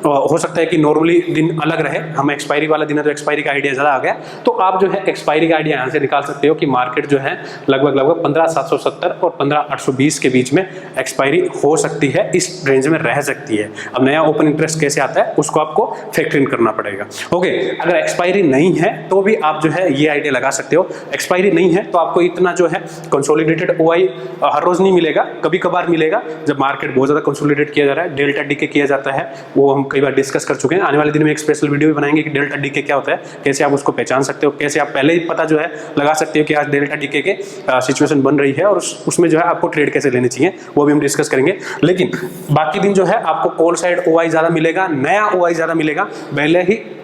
हो सकता है कि नॉर्मली दिन अलग रहे, हम एक्सपायरी वाला दिन है तो एक्सपायरी का आइडिया ज़्यादा आ गया, तो आप जो है एक्सपायरी का आइडिया यहाँ से निकाल सकते हो कि मार्केट जो है लगभग 15,770 और 15,820 के बीच में एक्सपायरी हो सकती है, इस रेंज में रह सकती है। अब नया ओपन इंटरेस्ट कैसे आता है उसको आपको फैक्टर इन करना पड़ेगा, ओके। अगर एक्सपायरी नहीं है तो भी आप जो है ये आइडिया लगा सकते हो, एक्सपायरी नहीं है तो आपको इतना जो है कंसोलिडेटेड ओआई हर रोज नहीं मिलेगा, कभी कभार मिलेगा जब मार्केट बहुत ज़्यादा कंसोलिडेट किया जा रहा है, डेल्टा डीके किया जाता है, वो हम कई बार डिस्कस कर चुके हैं। आने वाले दिन में एक स्पेशल वीडियो भी बनाएंगे कि डेल्टा डीके क्या होता है, कैसे आप उसको पहचान सकते हो, कैसे आप पहले ही पता जो है लगा सकते हो कि आज डेल्टा डीके के सिचुएशन बन रही है और उसमें जो है आपको ट्रेड कैसे लेने चाहिए वो भी हम डिस्कस करेंगे। लेकिन बाकी दिन जो है आपको कॉल साइड ओआई ज़्यादा मिलेगा, नया ओआई ज़्यादा मिलेगा,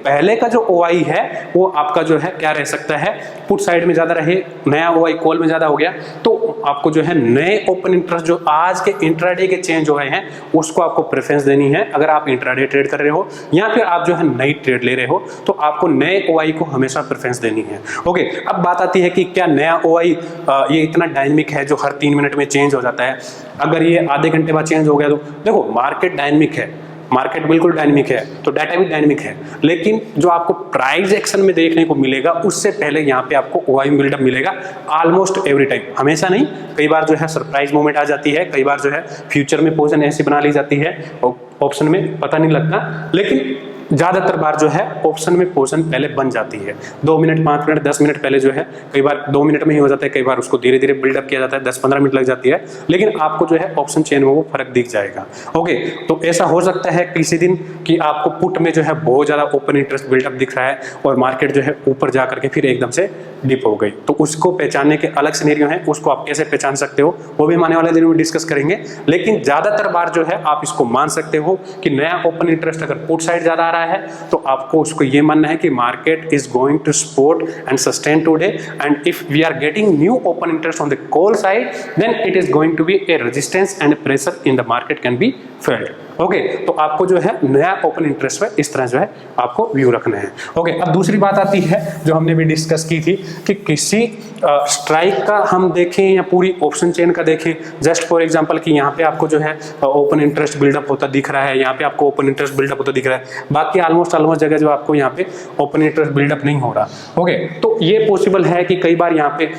पहले का जो ओआई है वो आपका जो है क्या रह सकता है, पुट साइड में ज़्यादा रहे, नया ओआई कॉल में ज़्यादा हो गया, तो आपको जो है नए ओपन इंटरेस्ट जो आज के इंट्राडे के चेंज हो गए हैं उसको आपको प्रेफरेंस देनी है। अगर आप इंट्राडे ट्रेड कर रहे हो या फिर आप जो है नई ट्रेड ले रहे हो तो आपको नए ओआई को हमेशा प्रेफरेंस देनी है, ओके। अब बात आती है कि क्या नया ओआई ये इतना डायनेमिक है जो हर 3 मिनट में चेंज हो जाता है, अगर ये आधे घंटे बाद चेंज हो गया तो देखो मार्केट डायनेमिक है, मार्केट बिल्कुल डायनेमिक है तो डाटा भी डायनेमिक है, लेकिन जो आपको प्राइस एक्शन में देखने को मिलेगा उससे पहले यहाँ पे आपको ओआई बिल्डअप मिलेगा ऑलमोस्ट एवरी टाइम, हमेशा नहीं, कई बार जो है सरप्राइज मोमेंट आ जाती है, कई बार जो है फ्यूचर में पोजीशन ऐसी बना ली जाती है और ऑप्शन में पता नहीं लगता, लेकिन ज़्यादातर बार जो है ऑप्शन में पोजीशन पहले बन जाती है, 2 मिनट 5 मिनट 10 मिनट पहले जो है, कई बार 2 मिनट में ही हो जाता है, कई बार उसको धीरे धीरे बिल्डअप किया जाता है, 10-15 मिनट लग जाती है, लेकिन आपको जो है ऑप्शन चेन में वो फर्क दिख जाएगा, ओके। तो ऐसा हो सकता है किसी दिन कि आपको पुट में जो है बहुत ज़्यादा ओपन इंटरेस्ट बिल्डअप दिख रहा है और मार्केट जो है ऊपर जा करके फिर एकदम से डिप हो गई, तो उसको पहचानने के अलग सिनेरियो हैं, उसको आप कैसे पहचान सकते हो वो भी हम आने वाले दिनों में डिस्कस करेंगे। लेकिन ज़्यादातर बार जो है आप इसको मान सकते हो कि नया ओपन इंटरेस्ट अगर पुट साइड ज़्यादा आ रहा है तो आपको उसको ये मानना है कि market is going to support and sustain today, and if we are getting new open interest on the call side then it is going to be a resistance and pressure in the market can be failed, okay. तो आपको जो है नया open interest में इस तरह जो है आपको व्यू रखना है, ओके। अब दूसरी बात आती है जो हमने भी डिस्कस की थी कि किसी स्ट्राइक का हम देखें या पूरी ऑप्शन चेन का देखें, जस्ट फॉर एग्जांपल कि यहाँ पे आपको जो है ओपन इंटरेस्ट बिल्डअप होता दिख रहा है, यहाँ पे आपको ओपन इंटरेस्ट बिल्डअप होता दिख रहा है, बाकी ऑलमोस्ट जगह जो आपको यहाँ पे ओपन इंटरेस्ट बिल्डअप नहीं हो रहा, ओके। तो ये पॉसिबल है कि कई बार यहाँ पे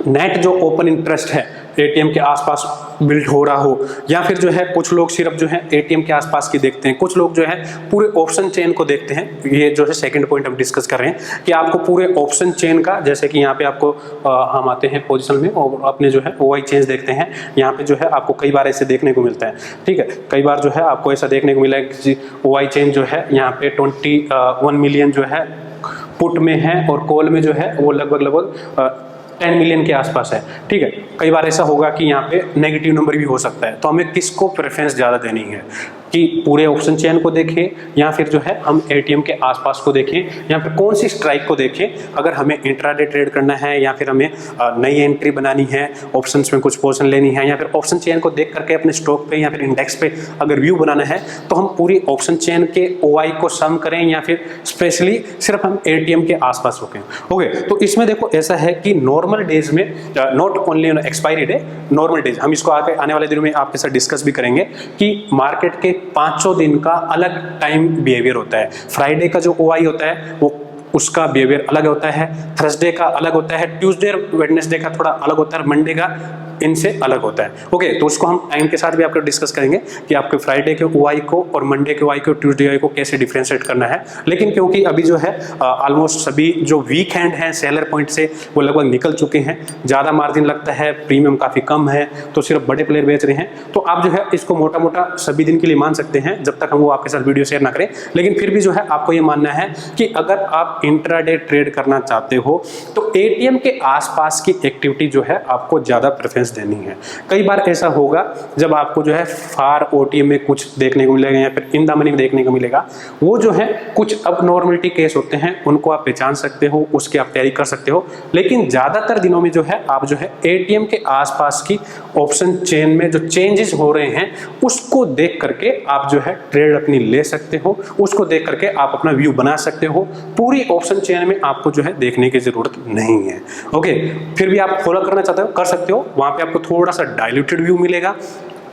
नेट जो ओपन इंटरेस्ट है एटीएम के आसपास बिल्ड हो रहा हो, या फिर जो है कुछ लोग सिर्फ जो है एटीएम के आसपास की देखते हैं, कुछ लोग जो है पूरे ऑप्शन चेन को देखते हैं। ये जो है सेकंड पॉइंट हम डिस्कस कर रहे हैं कि आपको पूरे ऑप्शन चेन का, जैसे कि यहाँ पे आपको हम आते हैं पोजीशन में और अपने जो है ओआई चेंज देखते हैं, यहाँ पे जो है आपको कई बार ऐसे देखने को मिलता है, ठीक है। कई बार जो है आपको ऐसा देखने को मिला है कि ओआई चेंज जो है यहाँ पे 21 मिलियन जो है पुट में है और कॉल में जो है वो लगभग 10 मिलियन के आसपास है, ठीक है। कई बार ऐसा होगा कि यहाँ पे नेगेटिव नंबर भी हो सकता है, तो हमें किसको प्रेफरेंस ज़्यादा देनी है, कि पूरे ऑप्शन चेन को देखें या फिर जो है हम एटीएम के आसपास को देखें या फिर कौन सी स्ट्राइक को देखें, अगर हमें इंट्राडे ट्रेड करना है या फिर हमें नई एंट्री बनानी है, ऑप्शंस में कुछ पोजीशन लेनी है, या फिर ऑप्शन चेन को देख करके अपने स्टॉक पे या फिर इंडेक्स पे अगर व्यू बनाना है, तो हम पूरी ऑप्शन चेन के ओआई को सम करें या फिर स्पेशली सिर्फ हम एटीएम के आसपास रुकें। ओके, तो इसमें देखो ऐसा है कि नॉर्मल डेज में, not only expiry day, normal days, हम इसको आने वाले दिनों में आपके साथ डिस्कस भी करेंगे कि मार्केट के 500 दिन का अलग टाइम बिहेवियर होता है। फ्राइडे का जो ओआई होता है वो उसका बिहेवियर अलग होता है, थर्सडे का अलग होता है, ट्यूसडे और वेडनेसडे का थोड़ा अलग होता है, मंडे का इनसे अलग होता है। ओके, तो उसको हम टाइम के साथ भी आपको डिस्कस करेंगे कि आपके फ्राइडे के ओआई को और मंडे के ओआई को, ट्यूसडे ओआई को कैसे डिफरेंशिएट करना है। लेकिन क्योंकि अभी जो है ऑलमोस्ट सभी जो वीक हैंड हैं सेलर पॉइंट से वो लगभग निकल चुके हैं, ज़्यादा मार्जिन लगता है, प्रीमियम काफ़ी कम है, तो सिर्फ बड़े प्लेयर बेच रहे हैं, तो आप जो है इसको मोटा मोटा सभी दिन के लिए मान सकते हैं जब तक हम वो आपके साथ वीडियो शेयर ना करें। लेकिन फिर भी जो है आपको ये मानना है कि अगर आप इंट्राडे ट्रेड करना चाहते हो तो एटीएम के आसपास की एक्टिविटी जो है आपको ज़्यादा प्रेफरेंस देनी है। कई बार ऐसा होगा जब आपको जो है फार ओटीएम में कुछ देखने को मिलेगा या फिर इन द मनी देखने को मिलेगा, वो जो है कुछ अब नॉर्मलिटी केस होते हैं, उनको आप पहचान सकते हो, उसकी आप तैयारी कर सकते हो। लेकिन ज़्यादातर दिनों में जो है आप जो है एटीएम के आसपास की ऑप्शन चेन में जो चेंजेस हो रहे हैं उसको देख करके आप जो है ट्रेड अपनी ले सकते हो, उसको देख करके आप अपना व्यू बना सकते हो। पूरी ऑप्शन चेन में आपको जो है देखने की जरूरत नहीं है। ओके, फिर भी आप फॉलो करना चाहते हो कर सकते हो, वहां पे आपको थोड़ा सा डाइल्यूटेड व्यू मिलेगा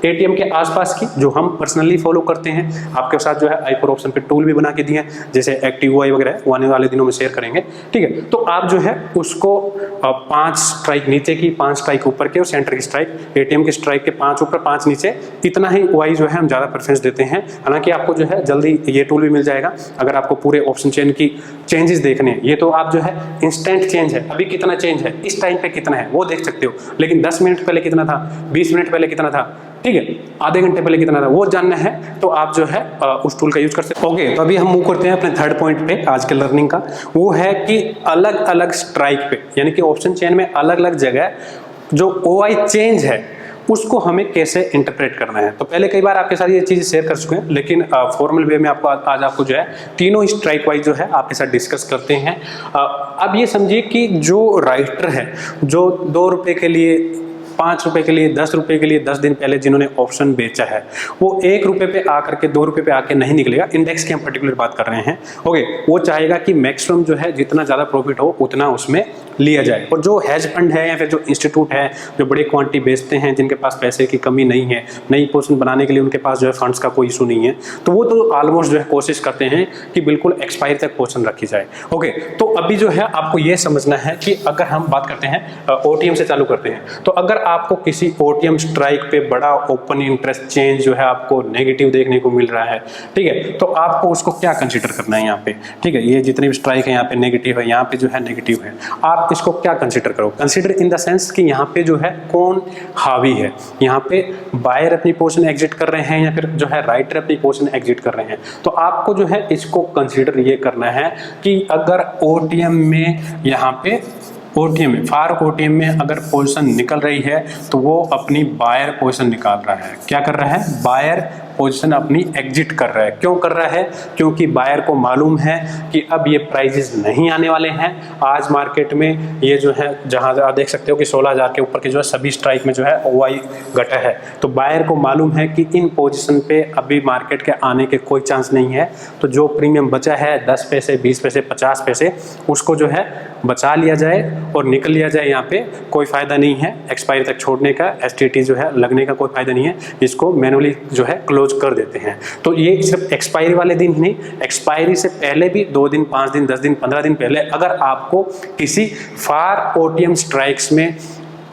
एटीएम के आसपास की, जो हम पर्सनली फॉलो करते हैं। आपके साथ जो है आई4 ऑप्शन पे टूल भी बना के दिए हैं, जैसे एक्टिव ओआई वगैरह, वो आने वाले दिनों में शेयर करेंगे, ठीक है। तो आप जो है उसको 5 स्ट्राइक नीचे की, 5 स्ट्राइक ऊपर के और सेंटर की स्ट्राइक, एटीएम की स्ट्राइक के 5 ऊपर 5 नीचे, इतना ही ओआई जो है हम ज़्यादा प्रेफरेंस देते हैं। हालांकि आपको जो है जल्दी ये टूल भी मिल जाएगा अगर आपको पूरे ऑप्शन चेन की चेंजेस देखने हैं। ये तो आप जो है इंस्टेंट चेंज है, अभी कितना चेंज है, इस टाइम पे कितना है वो देख सकते हो, लेकिन 10 मिनट पहले कितना था, 20 मिनट पहले कितना था, ठीक है, आधे घंटे पहले कितना था, वो जानना है तो आप जो है उस टूल का यूज कर सकते हो। ओके, तो अभी हम मूव करते हैं अपने थर्ड पॉइंट पे आज के लर्निंग का। वो है कि अलग अलग स्ट्राइक पे, यानी कि ऑप्शन चेन में अलग अलग जगह जो ओआई चेंज है उसको हमें कैसे इंटरप्रेट करना है। तो पहले कई बार आपके साथ ये चीज़ शेयर कर चुके हैं, लेकिन फॉर्मल वे में आपको आज आपको जो है तीनों स्ट्राइक वाइज जो है आपके साथ डिस्कस करते हैं। अब ये समझिए कि जो राइटर है, जो 2 रुपये के लिए, 5 रुपए के लिए, 10 रुपए के लिए 10 दिन पहले जिन्होंने ऑप्शन बेचा है, वो 1 रुपए पे आकर के 2 रुपए पे आके नहीं निकलेगा। इंडेक्स की हम पर्टिकुलर बात कर रहे हैं। ओके, वो चाहेगा कि मैक्सिमम जो है जितना ज़्यादा प्रॉफिट हो उतना उसमें लिया जाए। और जो हेज फंड है या फिर जो इंस्टीट्यूट है जो बड़ी क्वांटिटी बेचते हैं, जिनके पास पैसे की कमी नहीं है, नई पोजीशन बनाने के लिए उनके पास जो है फंड्स का कोई इशू नहीं है, तो वो तो ऑलमोस्ट जो है कोशिश करते हैं कि बिल्कुल एक्सपायरी तक पोजीशन रखी जाए। ओके, तो अभी जो है आपको ये समझना है कि अगर हम बात करते हैं ओटीएम से चालू करते हैं, तो अगर आपको किसी ओटीएम स्ट्राइक पे बड़ा ओपन इंटरेस्ट चेंज जो है आपको नेगेटिव देखने को मिल रहा है, ठीक है, तो आपको उसको क्या कंसीडर करना है यहाँ पे, ठीक है। ये जितने भी स्ट्राइक है यहाँ पे नेगेटिव है, यहाँ पे जो है नेगेटिव है, आप इसको क्या कंसीडर करो, कंसीडर इन द सेंस कि यहाँ पे जो है कौन हावी है, यहाँ पे बायर अपनी पोजीशन एग्जिट कर रहे हैं या फिर जो है राइटर अपनी पोजीशन एग्जिट कर रहे हैं। तो आपको जो है इसको कंसीडर ये करना है कि अगर ओटीएम में यहाँ पे ओटीएम में, फार ओटीएम में अगर पोजीशन निकल रही है तो वो अपनी बायर पोजीशन निकाल रहा है। क्या कर रहा है? बायर पोजीशन अपनी एग्जिट कर रहा है। क्यों कर रहा है? क्योंकि बायर को मालूम है कि अब ये प्राइजेस नहीं आने वाले हैं। आज मार्केट में ये जो है, जहां आप देख सकते हो कि 16,000 के ऊपर के जो है सभी स्ट्राइक में जो है ओआई घटा है, तो बायर को मालूम है कि इन पोजीशन पे अभी मार्केट के आने के कोई चांस नहीं है। तो जो प्रीमियम बचा है 10 पैसे, 20 पैसे, 50 पैसे, उसको जो है बचा लिया जाए और निकल लिया जाए। यहाँ पे कोई फायदा नहीं है एक्सपायरी तक छोड़ने का, एसटीटी जो है लगने का कोई फायदा नहीं है। इसको मैनुअली जो है क्लोज कर देते हैं। तो ये सिर्फ एक्सपायरी वाले दिन ही नहीं, एक्सपायरी से पहले भी 2 दिन, 5 दिन, 10 दिन, 15 दिन पहले अगर आपको किसी फार ओटीएम स्ट्राइक्स में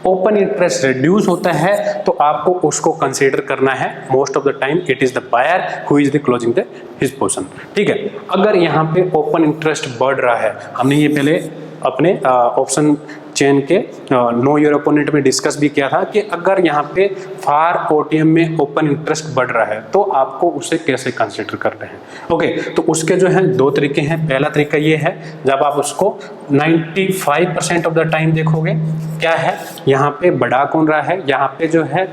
ओपन इंटरेस्ट रिड्यूस होता है तो आपको उसको कंसीडर करना है। Most of the time it is the buyer who is the closing the his position, ठीक है। अगर यहाँ पे ओपन इंटरेस्ट बढ़ रहा है, हमने ये पहले अपने ऑप्शन चेन के नो योर ओपोनेंट में डिस्कस भी किया था कि अगर यहाँ पे फार ओटीएम में ओपन इंटरेस्ट बढ़ रहा है तो आपको उसे कैसे कंसीडर कर रहे हैं। ओके, तो उसके जो है 2 तरीके हैं। पहला तरीका ये है, जब आप उसको 95% ऑफ द टाइम देखोगे, क्या है यहाँ पे बढ़ा कौन रहा है, यहाँ पे जो है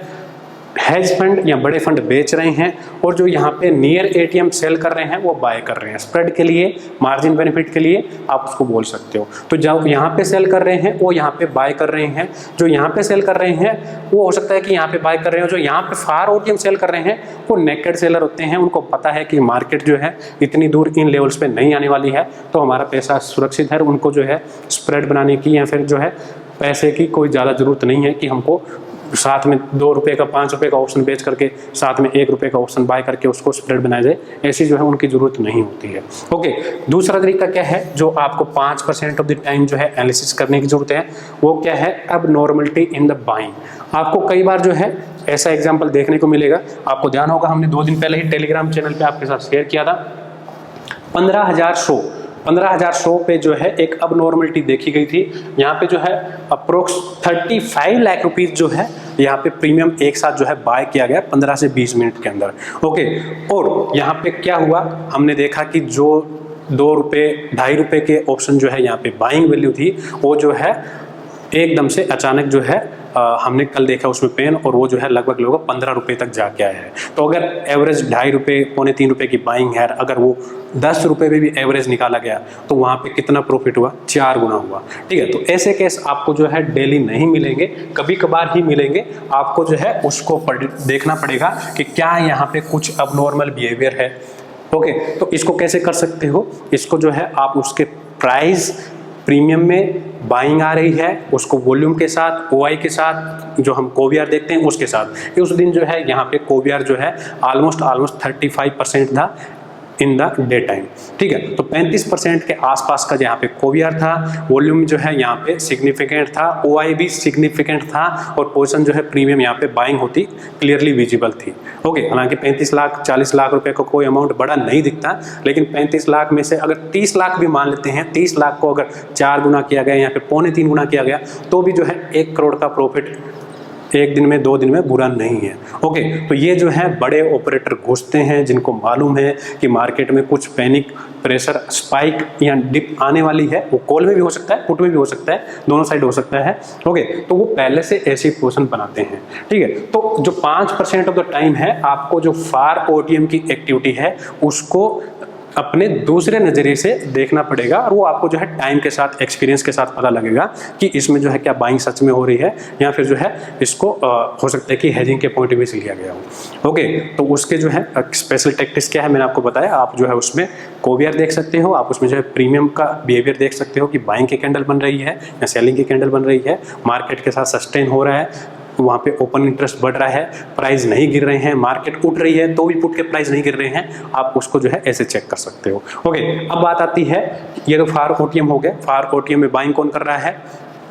हेज फंड या बड़े फंड बेच रहे हैं और जो यहाँ पे नियर एटीएम सेल कर रहे हैं वो बाय कर रहे हैं। स्प्रेड के लिए, मार्जिन बेनिफिट के लिए आप उसको बोल सकते हो। तो जब यहाँ पे सेल कर रहे हैं वो यहाँ पे बाय कर रहे हैं, जो यहाँ पे सेल कर रहे हैं वो हो सकता है कि यहाँ पे बाय कर रहे हो, जो यहाँ पे फार ओटीएम सेल कर रहे हैं वो नेकेड सेलर होते हैं। उनको पता है कि मार्केट जो है इतनी दूर इन लेवल्स पे नहीं आने वाली है, तो हमारा पैसा सुरक्षित है। उनको जो है स्प्रेड बनाने की या फिर जो है पैसे की कोई ज़्यादा ज़रूरत नहीं है कि हमको साथ में 2 रुपये का 5 रुपये का ऑप्शन बेच करके साथ में 1 रुपये का ऑप्शन बाय करके उसको स्प्रेड बनाया जाए, ऐसी जो है उनकी ज़रूरत नहीं होती है। ओके, दूसरा तरीका क्या है जो आपको 5% ऑफ द टाइम जो है एनालिसिस करने की ज़रूरत है, वो क्या है, अब नॉर्मलिटी इन द बाइंग। आपको कई बार जो है ऐसा एग्जाम्पल देखने को मिलेगा। आपको ध्यान होगा हमने 2 दिन पहले ही टेलीग्राम चैनल पर आपके साथ शेयर किया था, 15,000 शो पे जो है एक अब नॉर्मलिटी देखी गई थी। यहाँ पे जो है अप्रोक्स 35 लाख रुपीज जो है यहाँ पे प्रीमियम एक साथ जो है बाय किया गया 15 से 20 मिनट के अंदर। ओके, और यहाँ पे क्या हुआ, हमने देखा कि जो 2 रुपये 2.5 रुपये के ऑप्शन जो है यहाँ पे बाइंग वैल्यू थी, वो जो है एकदम से अचानक जो है हमने कल देखा उसमें पेन, और वो जो है लगभग 15 रुपये तक जाके आया है। तो अगर एवरेज 2.5 रुपये 2.25 रुपये की बाइंग है, अगर वो 10 रुपये में भी एवरेज निकाला गया तो वहाँ पे कितना प्रॉफिट हुआ, 4 गुना हुआ। ठीक है, तो ऐसे केस आपको जो है डेली नहीं मिलेंगे, कभी कभार ही मिलेंगे। आपको जो है उसको देखना पड़ेगा कि क्या यहाँ पे कुछ अब नॉर्मल बिहेवियर है। ओके, तो इसको कैसे कर सकते हो, इसको जो है आप उसके प्राइस प्रीमियम में बाइंग आ रही है उसको वॉल्यूम के साथ, ओआई के साथ, जो हम कोवीआर देखते हैं उसके साथ। उस दिन जो है यहाँ पे कोवीआर जो है ऑलमोस्ट 35% था इन द डे टाइम। ठीक है, तो 35% के आसपास का यहाँ पे कोवीआर था, वॉल्यूम जो है यहाँ पे सिग्निफिकेंट था, ओआई भी सिग्निफिकेंट था, और पोजीशन जो है प्रीमियम यहाँ पे बाइंग होती क्लियरली विजिबल थी। ओके, हालांकि 35 लाख 40 लाख रुपए का कोई अमाउंट बड़ा नहीं दिखता, लेकिन 35 लाख में से अगर 30 लाख भी मान लेते हैं, 30 लाख को अगर 4 गुना किया गया या फिर 2.25 गुना किया गया, तो भी जो है 1 करोड़ का प्रॉफिट 1 दिन में 2 दिन में बुरा नहीं है। ओके, तो ये जो है बड़े ऑपरेटर घुसते हैं जिनको मालूम है कि मार्केट में कुछ पैनिक प्रेशर स्पाइक या डिप आने वाली है। वो कॉल में भी हो सकता है, पुट में भी हो सकता है, दोनों साइड हो सकता है। ओके, तो वो पहले से ऐसी पोजीशन बनाते हैं। ठीक है, तो जो 5% ऑफ द टाइम है, आपको जो फार ओटीएम की एक्टिविटी है उसको अपने दूसरे नज़रिए से देखना पड़ेगा, और वो आपको जो है टाइम के साथ, एक्सपीरियंस के साथ पता लगेगा कि इसमें जो है क्या बाइंग सच में हो रही है या फिर जो है इसको हो सकता है कि हेजिंग के पॉइंट ऑफ व्यू से लिया गया हो। ओके, तो उसके जो है स्पेशल टैक्टिक्स क्या है मैंने आपको बताया। आप जो है उसमें कोवीआर देख सकते हो, आप उसमें जो है प्रीमियम का बिहेवियर देख सकते हो कि बाइंग की कैंडल बन रही है या सेलिंग की कैंडल बन रही है, मार्केट के साथ सस्टेन हो रहा है, वहाँ पे ओपन इंटरेस्ट बढ़ रहा है, प्राइस नहीं गिर रहे हैं, मार्केट उठ रही है तो भी पुट के प्राइस नहीं गिर रहे हैं, आप उसको जो है ऐसे चेक कर सकते हो। ओके, अब बात आती है, ये तो फार ओटीएम हो गया। फार ओटीएम में बाइंग कौन कर रहा है,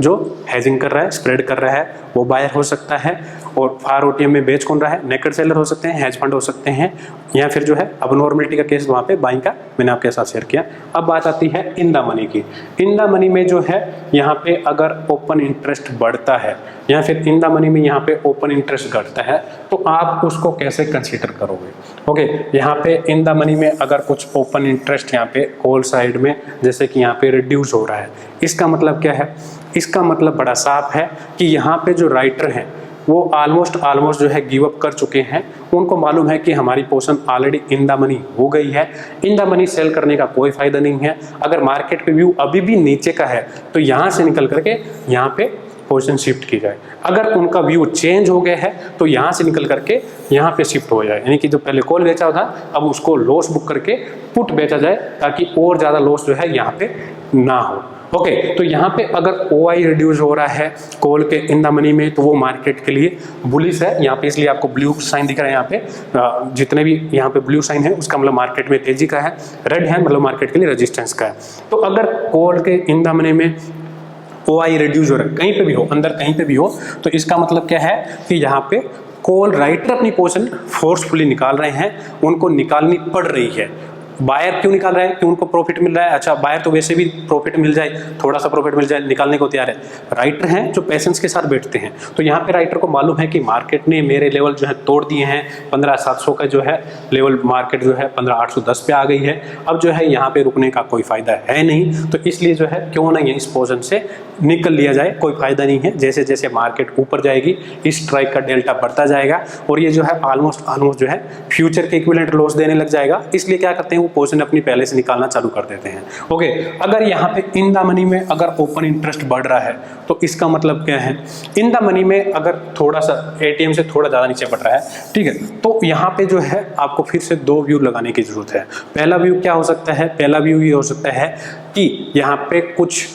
जो हेजिंग कर रहा है, स्प्रेड कर रहा है, वो बायर हो सकता है। और फार ओटीएम में बेच कौन रहा है, नेकेड सेलर हो सकते हैं, हेज फंड हो सकते हैं, या फिर जो है अब नॉर्मलिटी का केस वहाँ पे बाइंग का मैंने आपके साथ शेयर किया। अब बात आती है इन द मनी की। इन द मनी में जो है यहाँ पे अगर ओपन इंटरेस्ट बढ़ता है या फिर इन द मनी में यहाँ पे ओपन इंटरेस्ट घटता है, तो आप उसको कैसे कंसीडर करोगे। ओके, यहाँ पे इन द मनी में अगर कुछ ओपन इंटरेस्ट यहाँ पे कॉल साइड में जैसे कि यहाँ पे रिड्यूस हो रहा है, इसका मतलब क्या है, इसका मतलब बड़ा साफ है कि यहाँ पे जो राइटर हैं वो ऑलमोस्ट जो है गिव अप कर चुके हैं। उनको मालूम है कि हमारी position already in the money हो गई है, इन द मनी सेल करने का कोई फायदा नहीं है। अगर मार्केट पे व्यू अभी भी नीचे का है तो यहाँ से निकल करके यहाँ पे पोजीशन शिफ्ट की जाए। अगर उनका व्यू चेंज हो गया है तो यहाँ से निकल करके यहाँ पे शिफ्ट हो जाए, यानी कि जो पहले कॉल बेचा था अब उसको लॉस बुक करके पुट बेचा जाए, ताकि और ज़्यादा लॉस जो है यहाँ पे ना हो। ओके, तो यहाँ पे अगर ओआई रिड्यूस हो रहा है कॉल के इन द मनी में, तो वो मार्केट के लिए बुलिश है। यहाँ पे इसलिए आपको ब्लू साइन दिख रहा है, यहाँ पे जितने भी यहाँ पे ब्लू साइन है उसका मतलब मार्केट में तेजी का है, रेड है मतलब मार्केट के लिए रेजिस्टेंस का है। तो अगर कॉल के इन द मनी में ओआई रिड्यूस हो रहा है, कहीं पे भी हो, अंदर कहीं पे भी हो, तो इसका मतलब क्या है कि यहाँ पे कॉल राइटर अपनी पोजीशन फोर्सफुली निकाल रहे हैं, उनको निकालनी पड़ रही है। बायर क्यों निकाल रहे हैं? क्यों उनको प्रॉफिट मिल रहा है? अच्छा, बायर तो वैसे भी प्रॉफिट मिल जाए, थोड़ा सा प्रॉफिट मिल जाए, निकालने को तैयार है। राइटर हैं जो पेशेंस के साथ बैठते हैं। तो यहाँ पे राइटर को मालूम है कि मार्केट ने मेरे लेवल जो है तोड़ दिए हैं, 15,700 का जो है लेवल मार्केट जो है 15,810 पे आ गई है। अब जो है यहाँ पे रुकने का कोई फायदा है नहीं, तो इसलिए जो है क्यों ना ये इस पोजीशन से निकल लिया जाए, कोई फायदा नहीं है। जैसे जैसे मार्केट ऊपर जाएगी इस स्ट्राइक का डेल्टा बढ़ता जाएगा और ये जो है ऑलमोस्ट जो है फ्यूचर के इक्विवेलेंट लॉस देने लग जाएगा। इसलिए क्या करते हैं, वो पोजीशन अपनी पहले से निकालना चालू कर देते हैं। ओके, अगर यहाँ पे इन द मनी में अगर ओपन इंटरेस्ट बढ़ रहा है तो इसका मतलब क्या है, इन द मनी में अगर थोड़ा सा एटीएम से थोड़ा ज्यादा नीचे बढ़ रहा है, ठीक है, तो यहाँ पे जो है आपको फिर से दो व्यू लगाने की जरूरत है। पहला व्यू क्या हो सकता है? पहला व्यू ये हो सकता है कि यहाँ पे कुछ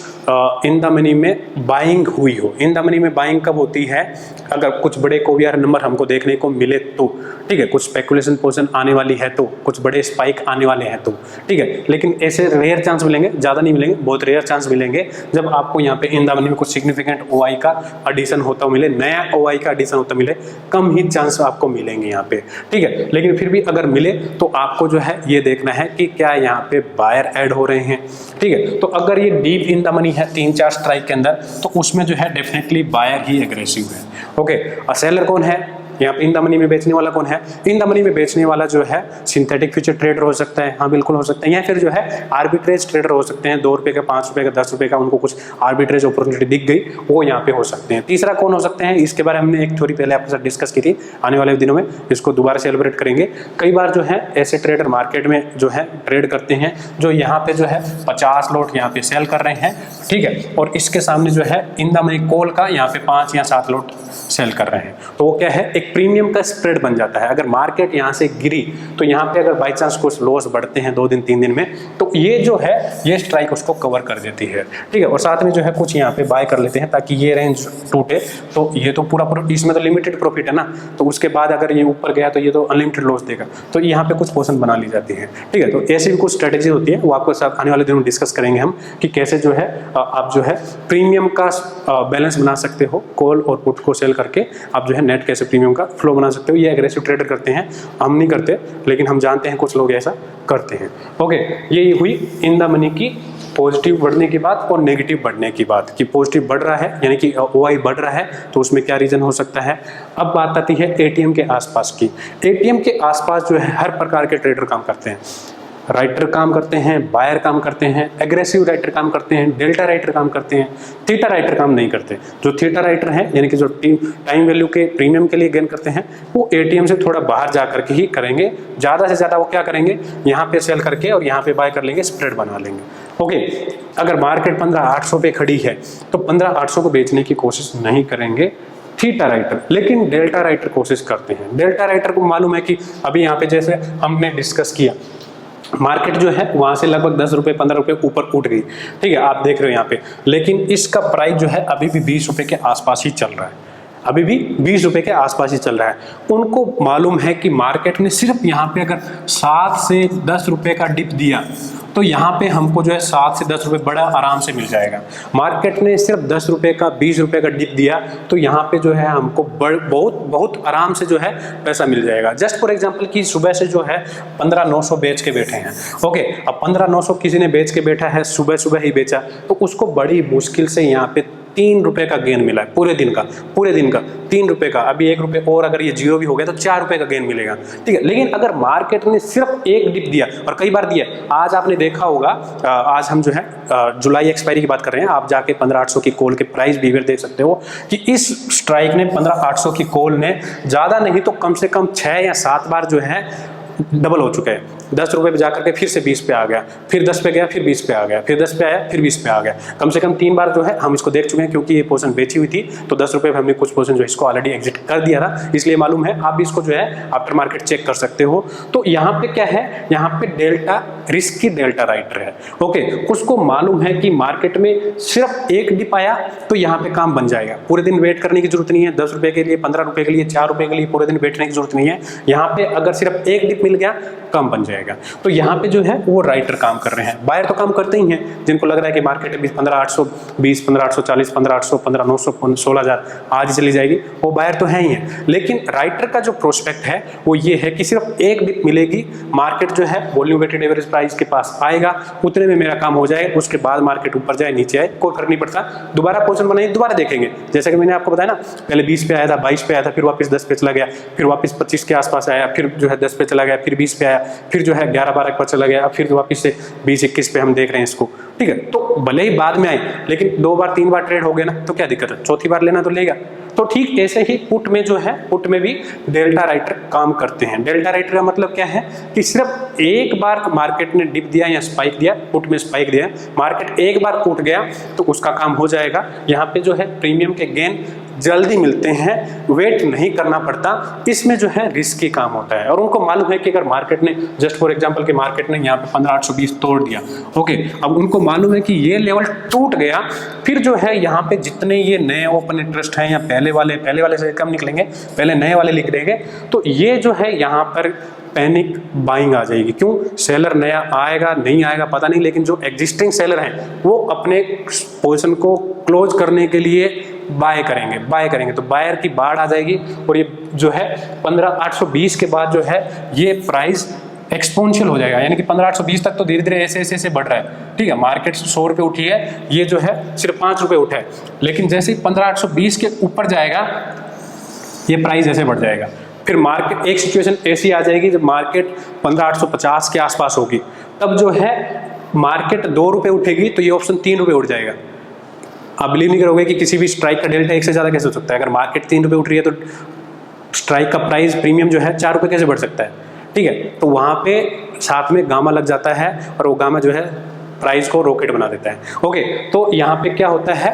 इन द मनी में बाइंग हुई हो। इन द मनी में बाइंग कब होती है? अगर कुछ बड़े कोवियर नंबर हमको देखने को मिले तो, ठीक है, कुछ स्पेकुलेशन पोजीशन आने वाली है तो, कुछ बड़े स्पाइक आने वाले हैं तो, ठीक है। लेकिन ऐसे रेयर चांस मिलेंगे, ज़्यादा नहीं मिलेंगे, बहुत रेयर चांस मिलेंगे जब आपको यहाँ पे इन द मनी में कुछ सिग्निफिकेंट ओआई का एडिशन होता मिले, नया ओआई का एडिशन होता मिले, कम ही चांस आपको मिलेंगे यहाँ पे, ठीक है। लेकिन फिर भी अगर मिले तो आपको जो है ये देखना है कि क्या यहाँ पे बायर ऐड हो रहे हैं, ठीक है। तो अगर ये डीप इन द मनी है 3-4 स्ट्राइक के अंदर, तो उसमें जो है डेफिनेटली बायर ही एग्रेसिव है। ओके, और सेलर कौन है? यहाँ पे इन द मनी में बेचने वाला कौन है? इन द मनी में बेचने वाला जो है सिंथेटिक फ्यूचर ट्रेडर हो सकता है, हाँ बिल्कुल हो सकता है, या फिर जो है आर्बिट्रेज ट्रेडर हो सकते हैं। 2 रुपए का, 5 रुपए का, 10 रुपए का, उनको कुछ आर्बिट्रेज अपॉर्चुनिटी दिख गई, वो यहाँ पे हो सकते हैं। तीसरा कौन हो सकते हैं? इसके बारे में हमने एक थोड़ी पहले आपके साथ डिस्कस की थी, आने वाले दिनों में इसको दोबारा से एलिब्रेट करेंगे। कई बार जो है ऐसे ट्रेडर मार्केट में जो है ट्रेड करते हैं जो यहाँ पे जो है 50 लॉट यहाँ पे सेल कर रहे हैं, ठीक है, और इसके सामने जो है इन द मनी कॉल का यहाँ पे 5 या 7 लॉट सेल कर रहे हैं। तो वो क्या है, एक प्रीमियम का स्प्रेड बन जाता है। अगर मार्केट यहाँ से गिरी तो यहाँ पे अगर बाई चांस कुछ लॉस बढ़ते हैं 2 दिन 3 दिन में, तो ये जो है ये स्ट्राइक उसको कवर कर देती है, ठीक है। और साथ में जो है कुछ यहाँ पे बाय कर लेते हैं ताकि ये रेंज टूटे, तो ये तो पूरा इसमें तो लिमिटेड प्रॉफिट है ना, तो उसके बाद अगर ये ऊपर गया तो ये तो अनलिमिटेड लॉस देगा, तो यहाँ पे कुछ पोजीशन बना ली जाती है, ठीक है। तो ऐसी भी कुछ स्ट्रेटेजी होती है, वो आपको साथ आने वाले दिनों में डिस्कस करेंगे हम कि कैसे जो है आप जो है प्रीमियम का बैलेंस बना सकते हो, कॉल और पुट को सेल करके आप जो है नेट कैसे प्रीमियम का फ्लो बना सकते हो। ये एग्रेसिव ट्रेडर करते हैं, हम नहीं करते, लेकिन हम जानते हैं कुछ लोग ऐसा करते हैं। ओके, ये हुई इन द मनी की पॉजिटिव बढ़ने की बात और नेगेटिव बढ़ने की बात, कि पॉजिटिव बढ़ रहा है यानी कि ओआई बढ़ रहा है तो उसमें क्या रीजन हो सकता है। अब बात आती है एटीएम के आसपास की। एटीएम के आसपास जो है हर प्रकार के ट्रेडर काम करते हैं। राइटर काम करते हैं, बायर काम करते हैं, एग्रेसिव राइटर काम करते हैं, डेल्टा राइटर काम करते हैं, थीटा राइटर काम नहीं करते। जो थीटा राइटर हैं यानी कि जो टाइम वैल्यू के प्रीमियम के लिए गेन करते हैं, वो एटीएम से थोड़ा बाहर जा करके ही करेंगे। ज़्यादा से ज़्यादा वो क्या करेंगे, यहाँ पे सेल करके और यहाँ पे बाय कर लेंगे, स्प्रेड बना लेंगे। ओके, अगर मार्केट 15,800 पे खड़ी है तो 15,800 को बेचने की कोशिश नहीं करेंगे थीटा राइटर, लेकिन डेल्टा राइटर कोशिश करते हैं। डेल्टा राइटर को मालूम है कि अभी यहाँ पे जैसे हमने डिस्कस किया, मार्केट जो है वहां से लगभग 10 रुपए 15 रुपए ऊपर उठ गई, ठीक है, आप देख रहे हो यहाँ पे, लेकिन इसका प्राइस जो है अभी भी 20 रुपए के आसपास ही चल रहा है, अभी भी 20 रुपए के आसपास ही चल रहा है। उनको मालूम है कि मार्केट ने सिर्फ यहाँ पे अगर 7 से 10 रुपए का डिप दिया तो यहाँ पे हमको जो है 7 से 10 रुपए बड़ा आराम से मिल जाएगा। मार्केट ने सिर्फ 10 रुपए का 20 रुपए का डिप दिया तो यहाँ पे जो है हमको बहुत आराम से जो है पैसा मिल जाएगा। जस्ट फॉर एग्जांपल कि सुबह से जो है 15,900 बेच के बैठे हैं, ओके, अब 15,900 किसी ने बेच के बैठा है, सुबह सुबह ही बेचा, तो उसको बड़ी मुश्किल से यहाँ पे 3 रुपए का गेन मिला है पूरे दिन का 3 रुपए का। अभी 1 रुपए और अगर ये जीरो भी हो गया तो 4 रुपए का गेन मिलेगा, ठीक है। लेकिन अगर मार्केट ने सिर्फ एक डिप दिया, और कई बार दिया, आज आपने देखा होगा, आज हम जो है जुलाई एक्सपायरी की बात कर रहे हैं, आप जाके 15,800 की कॉल के प्राइस बिहेवियर देख सकते हो कि इस स्ट्राइक ने 15,800 की कॉल ने ज्यादा नहीं तो कम से कम 6 या 7 बार जो है डबल हो चुका है। 10 रुपए पे जाकर के फिर से 20 पे आ गया, फिर 10 पे गया, फिर 20 पे आ गया, फिर 10 पे आया, फिर 20 पे आ गया। कम से कम 3 बार जो है हम इसको देख चुके हैं, क्योंकि ये पोजीशन बेची हुई थी तो 10 रुपए पे हमने कुछ पोजीशन जो इसको ऑलरेडी एग्जिट कर दिया था, इसलिए मालूम है। आप भी इसको जो है आफ्टर मार्केट चेक कर सकते हो। तो यहाँ पे क्या है, यहाँ पे डेल्टा रिस्क की डेल्टा राइटर है, ओके, उसको मालूम है कि मार्केट में सिर्फ एक डिप आया तो यहाँ पे काम बन जाएगा, पूरे दिन वेट करने की जरूरत नहीं है। 10 रुपए के लिए, 15 रुपए के लिए, 4 रुपए के लिए पूरे दिन बैठने की जरूरत नहीं है। यहाँ पे अगर सिर्फ एक डिप मिल गया काम बन जाएगा। जाएगा। तो यहाँ पे जो है वो राइटर काम कर रहे हैं, बायर तो काम करते ही हैं, जिनको लग रहा है कि मार्केट 15,820, 15,840, 15,800, 15,900, 16,000 आज चली जाएगी, वो बायर तो है ही है। लेकिन राइटर का जो प्रोस्पेक्ट है वो ये है कि सिर्फ एक डिप मिलेगी, मार्केट जो है वॉल्यूम वेटेड एवरेज प्राइस के पास आएगा, उतने में मेरा काम हो जाएगा, उसके बाद मार्केट ऊपर जाए नीचे आए कोई फर्क नहीं पड़ता, दोबारा पोजीशन बनाइए, दोबारा देखेंगे। जैसे कि मैंने आपको बताया ना, पहले 20 पे आया था, 22 पे आया था, फिर वापस 10 पे चला गया, फिर वापस 25 के आसपास आया, फिर जो है 10 पे चला गया, फिर 20 पे आया, फिर जो है 11-12 पर चला गया, फिर वापस से 20-21 पे हम देख रहे हैं इसको, ठीक है। तो भले ही बाद में आए, लेकिन 2 बार 3 बार ट्रेड हो गया ना, तो क्या दिक्कत है, चौथी बार लेना तो लेगा। तो ठीक ऐसे ही पुट में जो है, पुट में भी डेल्टा राइटर काम करते हैं। डेल्टा राइटर का मतलब क्या है कि सिर्फ एक बार मार्केट ने डिप दिया या स्पाइक दिया, पुट में स्पाइक दिया, मार्केट एक बार उठ गया तो उसका काम हो जाएगा। यहाँ पे जो है प्रीमियम के गेन जल्दी मिलते हैं, वेट नहीं करना पड़ता, इसमें जो है रिस्की काम होता है। और उनको मालूम है कि अगर मार्केट ने, जस्ट फॉर एग्जांपल कि मार्केट ने यहाँ पे 15,820 तोड़ दिया, ओके, अब उनको मालूम है कि ये लेवल टूट गया, फिर जो है यहाँ पे जितने ये नए ओपन इंटरेस्ट हैं या पहले वाले से कम निकलेंगे, पहले नए वाले लिख देंगे, तो ये जो है यहाँ पर पैनिक बाइंग आ जाएगी। क्यों? सेलर नया आएगा नहीं आएगा पता नहीं, लेकिन जो एग्जिस्टिंग सेलर हैं वो अपने पोजीशन को क्लोज करने के लिए बाय करेंगे, तो बायर की बाढ़ आ जाएगी। और ये जो है 15,820 के बाद जो है ये प्राइस एक्सपोनेंशियल हो जाएगा, यानी कि 15,820 तक तो धीरे धीरे ऐसे बढ़ रहा है, ठीक है। मार्केट 100 रुपये उठी है, ये जो है सिर्फ 5 रुपये उठा है, लेकिन जैसे ही 15,820 के ऊपर जाएगा ये प्राइस ऐसे बढ़ जाएगा। फिर मार्केट, एक सिचुएशन ऐसी आ जाएगी जब मार्केट 15,850 के आसपास होगी, तब जो है मार्केट 2 रुपये उठेगी तो ये ऑप्शन 3 रुपये उठ जाएगा। आप बिलीव नहीं करोगे कि किसी भी स्ट्राइक का डेल्टा एक से ज़्यादा कैसे हो सकता है। अगर मार्केट 3 रुपये उठ रही है तो स्ट्राइक का प्राइस प्रीमियम जो है 4 रुपये कैसे बढ़ सकता है, ठीक है। तो वहाँ पे साथ में गामा लग जाता है और वो गामा जो है प्राइस को रॉकेट बना देता है, ओके। तो यहाँ पे क्या होता है,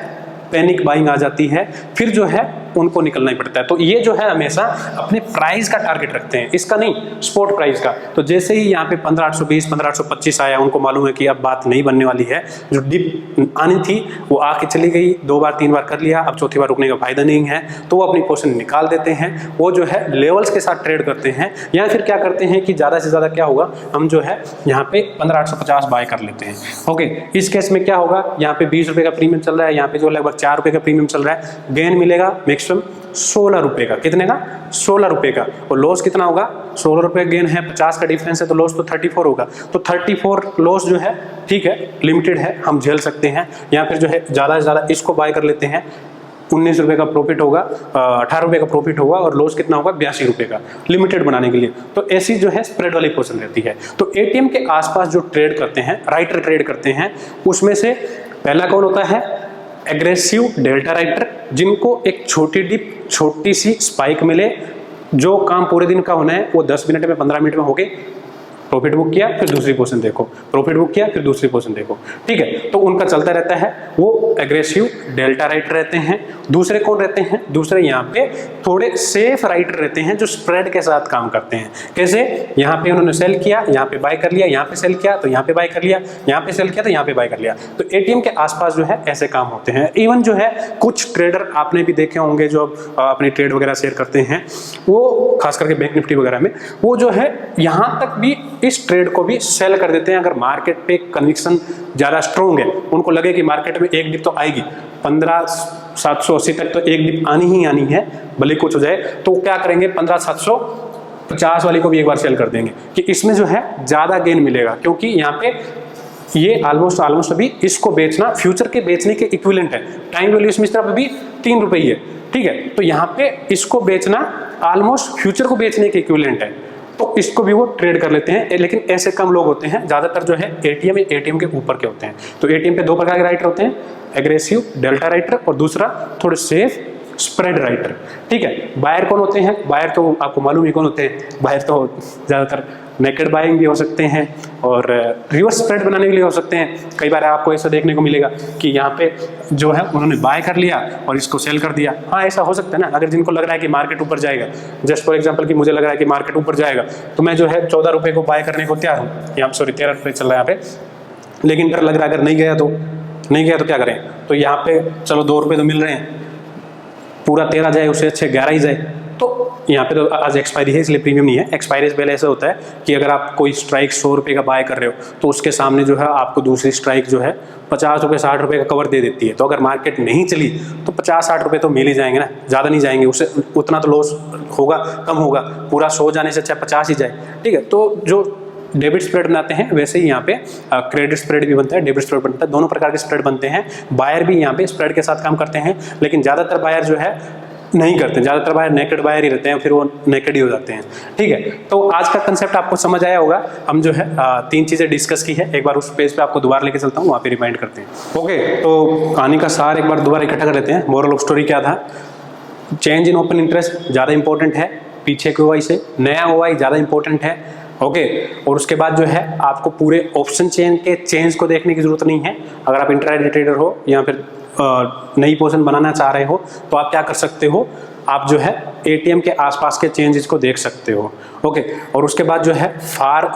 पैनिक बाइंग आ जाती है, फिर जो है उनको निकलना ही पड़ता है। तो ये जो है हमेशा अपने प्राइस का टारगेट रखते हैं, इसका नहीं, स्पॉट प्राइस का। तो जैसे ही यहाँ पे 15,820, 15,825 आया, उनको मालूम है कि अब बात नहीं बनने वाली है, जो डिप आनी थी वो आके चली गई, 2 बार 3 बार कर लिया, अब चौथी बार रुकने का फायदा नहीं है, तो वो अपनी पोजीशन निकाल देते हैं। वो जो है लेवल्स के साथ ट्रेड करते हैं, या फिर क्या करते हैं कि ज़्यादा से ज़्यादा क्या होगा, हम जो है यहाँ पे 15,850 बाय कर लेते हैं, ओके। इस केस में क्या होगा, यहाँ पे 20 रुपये का प्रीमियम चल रहा है, यहाँ पे जो लगभग 4 रुपये का प्रीमियम चल रहा है, गेन मिलेगा मैक्सिमम 16 रुपये का। कितने का? 16 रुपये का। और लॉस कितना होगा? 16 रुपये गेन है, 50 का डिफरेंस है, तो लॉस तो 34 होगा। तो 34 लॉस जो है, ठीक है, लिमिटेड है, हम झेल सकते हैं। या फिर जो है ज़्यादा से ज़्यादा इसको बाय कर लेते हैं, 19 रुपये का प्रॉफिट होगा, 18 रुपये का प्रॉफिट होगा, और लॉस कितना होगा? 82 रुपये का, लिमिटेड बनाने के लिए। तो ऐसी जो है स्प्रेड वाली पोजीशन रहती है। तो एटीएम के आसपास जो ट्रेड करते हैं, राइटर ट्रेड करते हैं, उसमें से पहला कौन होता है? एग्रेसिव डेल्टा राइटर, जिनको एक छोटी डिप, छोटी सी स्पाइक मिले, जो काम पूरे दिन का होना है वो 10 मिनट में, 15 मिनट में हो गए, प्रॉफिट बुक किया, फिर दूसरी पोजीशन देखो, प्रॉफिट बुक किया, फिर दूसरी पोजीशन देखो, ठीक है। तो उनका चलता रहता है, वो एग्रेसिव डेल्टा राइटर रहते हैं। दूसरे कौन रहते हैं? दूसरे यहाँ पे थोड़े सेफ राइटर रहते हैं, जो स्प्रेड के साथ काम करते हैं। कैसे? यहाँ पे उन्होंने सेल किया, यहाँ पे बाय कर लिया, यहाँ पे सेल किया तो यहाँ पे बाय कर लिया, यहाँ पे सेल किया तो यहाँ पे बाय कर लिया। तो एटीएम के आसपास जो है ऐसे काम होते हैं। इवन जो है कुछ ट्रेडर आपने भी देखे होंगे जो अपनी ट्रेड वगैरह शेयर करते हैं, वो खास करके बैंक निफ्टी वगैरह में, वो जो है यहाँ तक भी इस ट्रेड को भी सेल कर देते हैं। अगर मार्केट पे कन्विक्शन ज़्यादा स्ट्रॉन्ग है, उनको लगे कि मार्केट में एक डिप तो आएगी, 15,780 तक तो एक डिप आनी ही आनी है, भले कुछ हो जाए, तो क्या करेंगे, 15,750 वाली को भी एक बार सेल कर देंगे कि इसमें जो है ज़्यादा गेन मिलेगा, क्योंकि यहाँ पे ये ऑलमोस्ट अभी इसको बेचना फ्यूचर के बेचने के इक्विवेलेंट है। टाइम वैल्यू इसमें तरफ अभी 3 रुपये ही है, ठीक है। तो यहाँ पे इसको बेचना ऑलमोस्ट फ्यूचर को बेचने के इक्विवेलेंट है, तो इसको भी वो ट्रेड कर लेते हैं। लेकिन ऐसे कम लोग होते हैं, ज़्यादातर जो है एटीएम के ऊपर के होते हैं। तो एटीएम पे 2 प्रकार के राइटर होते हैं, एग्रेसिव डेल्टा राइटर और दूसरा थोड़े सेफ स्प्रेड राइटर, ठीक है। बायर कौन होते हैं? बायर तो आपको मालूम ही कौन होते हैं। बायर तो ज़्यादातर नेकेड बाइंग भी हो सकते हैं और रिवर्स स्प्रेड बनाने के लिए हो सकते हैं। कई बार आपको ऐसा देखने को मिलेगा कि यहाँ पे जो है उन्होंने बाय कर लिया और इसको सेल कर दिया। हाँ, ऐसा हो सकता है ना। अगर जिनको लग रहा है कि मार्केट ऊपर जाएगा, जस्ट फॉर एग्जांपल कि मुझे लग रहा है कि मार्केट ऊपर जाएगा, तो मैं जो है 14 रुपये को बाय करने को तैयार हूँ, यहाँ सॉरी 13 रुपये चल रहा है यहाँ पे। लेकिन डर लग रहा है अगर नहीं गया तो क्या करें? तो यहाँ पे चलो 2 रुपये तो मिल रहे हैं, पूरा 13 जाए उससे अच्छे 11 ही जाए। तो यहाँ पे तो आज एक्सपायरी है इसलिए प्रीमियम नहीं है। एक्सपायरी से पहले ऐसा होता है कि अगर आप कोई स्ट्राइक 100 रुपये का बाय कर रहे हो तो उसके सामने जो है आपको दूसरी स्ट्राइक जो है 50 रुपये 60 रुपये का कवर दे देती है। तो अगर मार्केट नहीं चली तो 50-60 रुपये तो मिल ही जाएंगे ना, ज़्यादा नहीं जाएंगे, उससे उतना तो लॉस होगा, कम होगा, पूरा 100 जाने से अच्छा 50 ही जाए, ठीक है। तो जो डेबिट स्प्रेड बनाते हैं वैसे ही यहाँ पे क्रेडिट स्प्रेड भी बनता है, डेबिट स्प्रेड बनता है, दोनों प्रकार के स्प्रेड बनते हैं। बायर भी यहाँ पे स्प्रेड के साथ काम करते हैं, लेकिन ज़्यादातर बायर जो है नहीं करते, ज़्यादातर बायर नेकेड बायर ही रहते हैं, फिर वो नेकेड ही हो जाते हैं, ठीक है। तो आज का कंसेप्ट आपको समझ आया होगा। हम जो है 3 चीज़ें डिस्कस की है, एक बार उस पेज पे आपको दोबारा लेके चलता हूँ, वहाँ पे रिमाइंड करते हैं। ओके, तो कहानी का सार एक बार दोबारा इकट्ठा कर लेते हैं। मोरल ऑफ स्टोरी क्या था? चेंज इन ओपन इंटरेस्ट ज़्यादा इंपॉर्टेंट है पीछे के OI से, नया OI ज़्यादा इंपॉर्टेंट है, ओके। और उसके बाद जो है आपको पूरे ऑप्शन चेन के चेंज को देखने की जरूरत नहीं है। अगर आप इंट्राडे ट्रेडर हो या फिर नई पोजीशन बनाना चाह रहे हो तो आप क्या कर सकते हो, आप जो है ATM के आसपास के चेंजेस को देख सकते हो, ओके। और उसके बाद जो है फार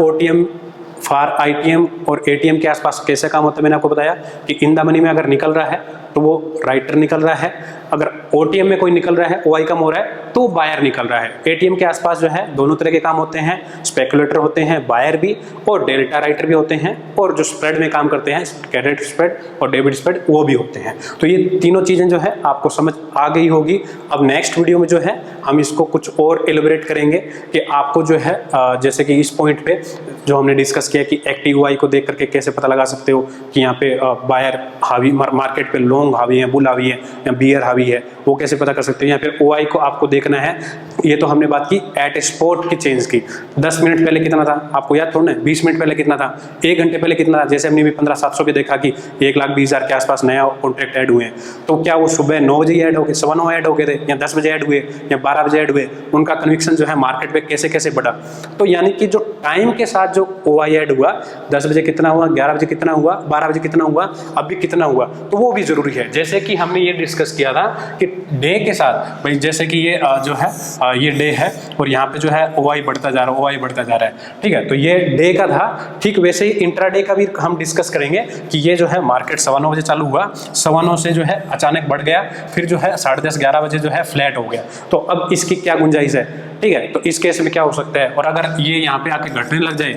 ITM और ATM के आसपास कैसे काम होता है मैंने आपको बताया कि इन द मनी में अगर निकल रहा है तो वो राइटर निकल रहा है, अगर OTM में कोई निकल रहा है, OI कम हो रहा है तो बायर निकल रहा है। ATM के आसपास जो है दोनों तरह के काम होते हैं, स्पेकुलेटर होते हैं, बायर भी, और डेल्टा राइटर भी होते हैं, और जो स्प्रेड में काम करते हैं क्रेडिट स्प्रेड और डेबिट स्प्रेड वो भी होते हैं। तो ये तीनों चीज़ें जो है आपको समझ आ गई होगी। अब नेक्स्ट वीडियो में जो है हम इसको कुछ और एलिब्रेट करेंगे कि आपको जो है जैसे कि इस पॉइंट पे जो हमने डिस्कस किया कि एक्टिव OI को देख करके कैसे पता लगा सकते हो कि यहाँ पे बायर हावी, मार्केट पे लॉन्ग हावी है, बुल हावी है या बियर हावी है, वो कैसे पता कर सकते हो। या फिर OI को आपको देखना है, ये तो हमने बात की एट स्पॉट की चेंज की, 10 मिनट पहले कितना था आपको याद थोड़ा है, 20 मिनट पहले कितना था, 1 घंटे पहले कितना था। जैसे हमने भी 15,700 पे देखा कि 1,20,000 के आसपास नया कॉन्ट्रैक्ट ऐड हुए हैं, तो क्या वो सुबह 9 बजे ऐड हो गए, 9:15 ऐड हो गए थे, या 10 बजे ऐड हुए, या 12 बजे ऐड हुए, उनका कन्विक्शन जो है मार्केट पे कैसे कैसे बढ़ा। तो यानी कि जो टाइम के साथ जो OI ऐड हुआ, 10 बजे कितना हुआ, 11 बजे कितना हुआ, 12 बजे कितना हुआ, अभी कितना हुआ, तो वो भी जरूरी है। जैसे कि हमने ये डिस्कस किया था कि डे के साथ, भाई जैसे कि ये जो है ये डे है और यहाँ पे जो है OI बढ़ता जा रहा है, OI बढ़ता जा रहा है, ठीक है। तो ये डे का था, ठीक वैसे ही इंट्राडे का भी हम डिस्कस करेंगे कि ये जो है मार्केट 9:15 बजे चालू हुआ, 9:15 से जो है अचानक बढ़ गया, फिर जो है 10:30-11 बजे जो है फ्लैट हो गया, तो अब इसकी क्या गुंजाइश है, ठीक है। तो इस केस में क्या हो सकता है, और अगर ये यहाँ पे आके घटने लग जाए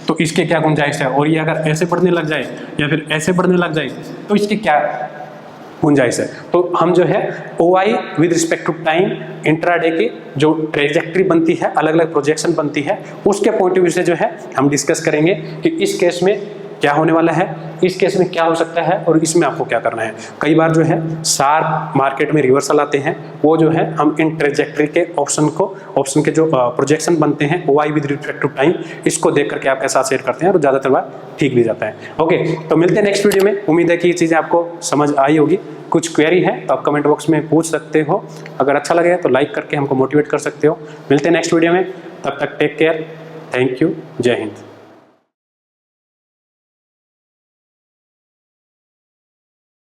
तो इसके क्या गुंजाइश है, और ये अगर ऐसे बढ़ने लग जाए या फिर ऐसे बढ़ने लग जाए तो इसकी क्या गुंजाइश है। तो हम जो है OI with respect to time intraday की जो ट्रेजेक्ट्री बनती है, अलग अलग प्रोजेक्शन बनती है, उसके पॉइंट ऑफ व्यू से जो है हम डिस्कस करेंगे कि इस केस में क्या होने वाला है, इस केस में क्या हो सकता है, और इसमें आपको क्या करना है। कई बार जो है शार्प मार्केट में रिवर्सल आते हैं, वो जो है हम इन ट्रेजेक्ट्री के ऑप्शन के जो प्रोजेक्शन बनते हैं OI with respect to time, इसको देख करके आपके साथ शेयर करते हैं और ज़्यादातर बार ठीक भी जाता है। ओके, तो मिलते हैं नेक्स्ट वीडियो में। उम्मीद है कि ये चीज़ें आपको समझ आई होगी। कुछ क्वेरी है तो आप कमेंट बॉक्स में पूछ सकते हो, अगर अच्छा लगे तो लाइक करके हमको मोटिवेट कर सकते हो। मिलते हैं नेक्स्ट वीडियो में, तब तक टेक केयर, थैंक यू, जय हिंद।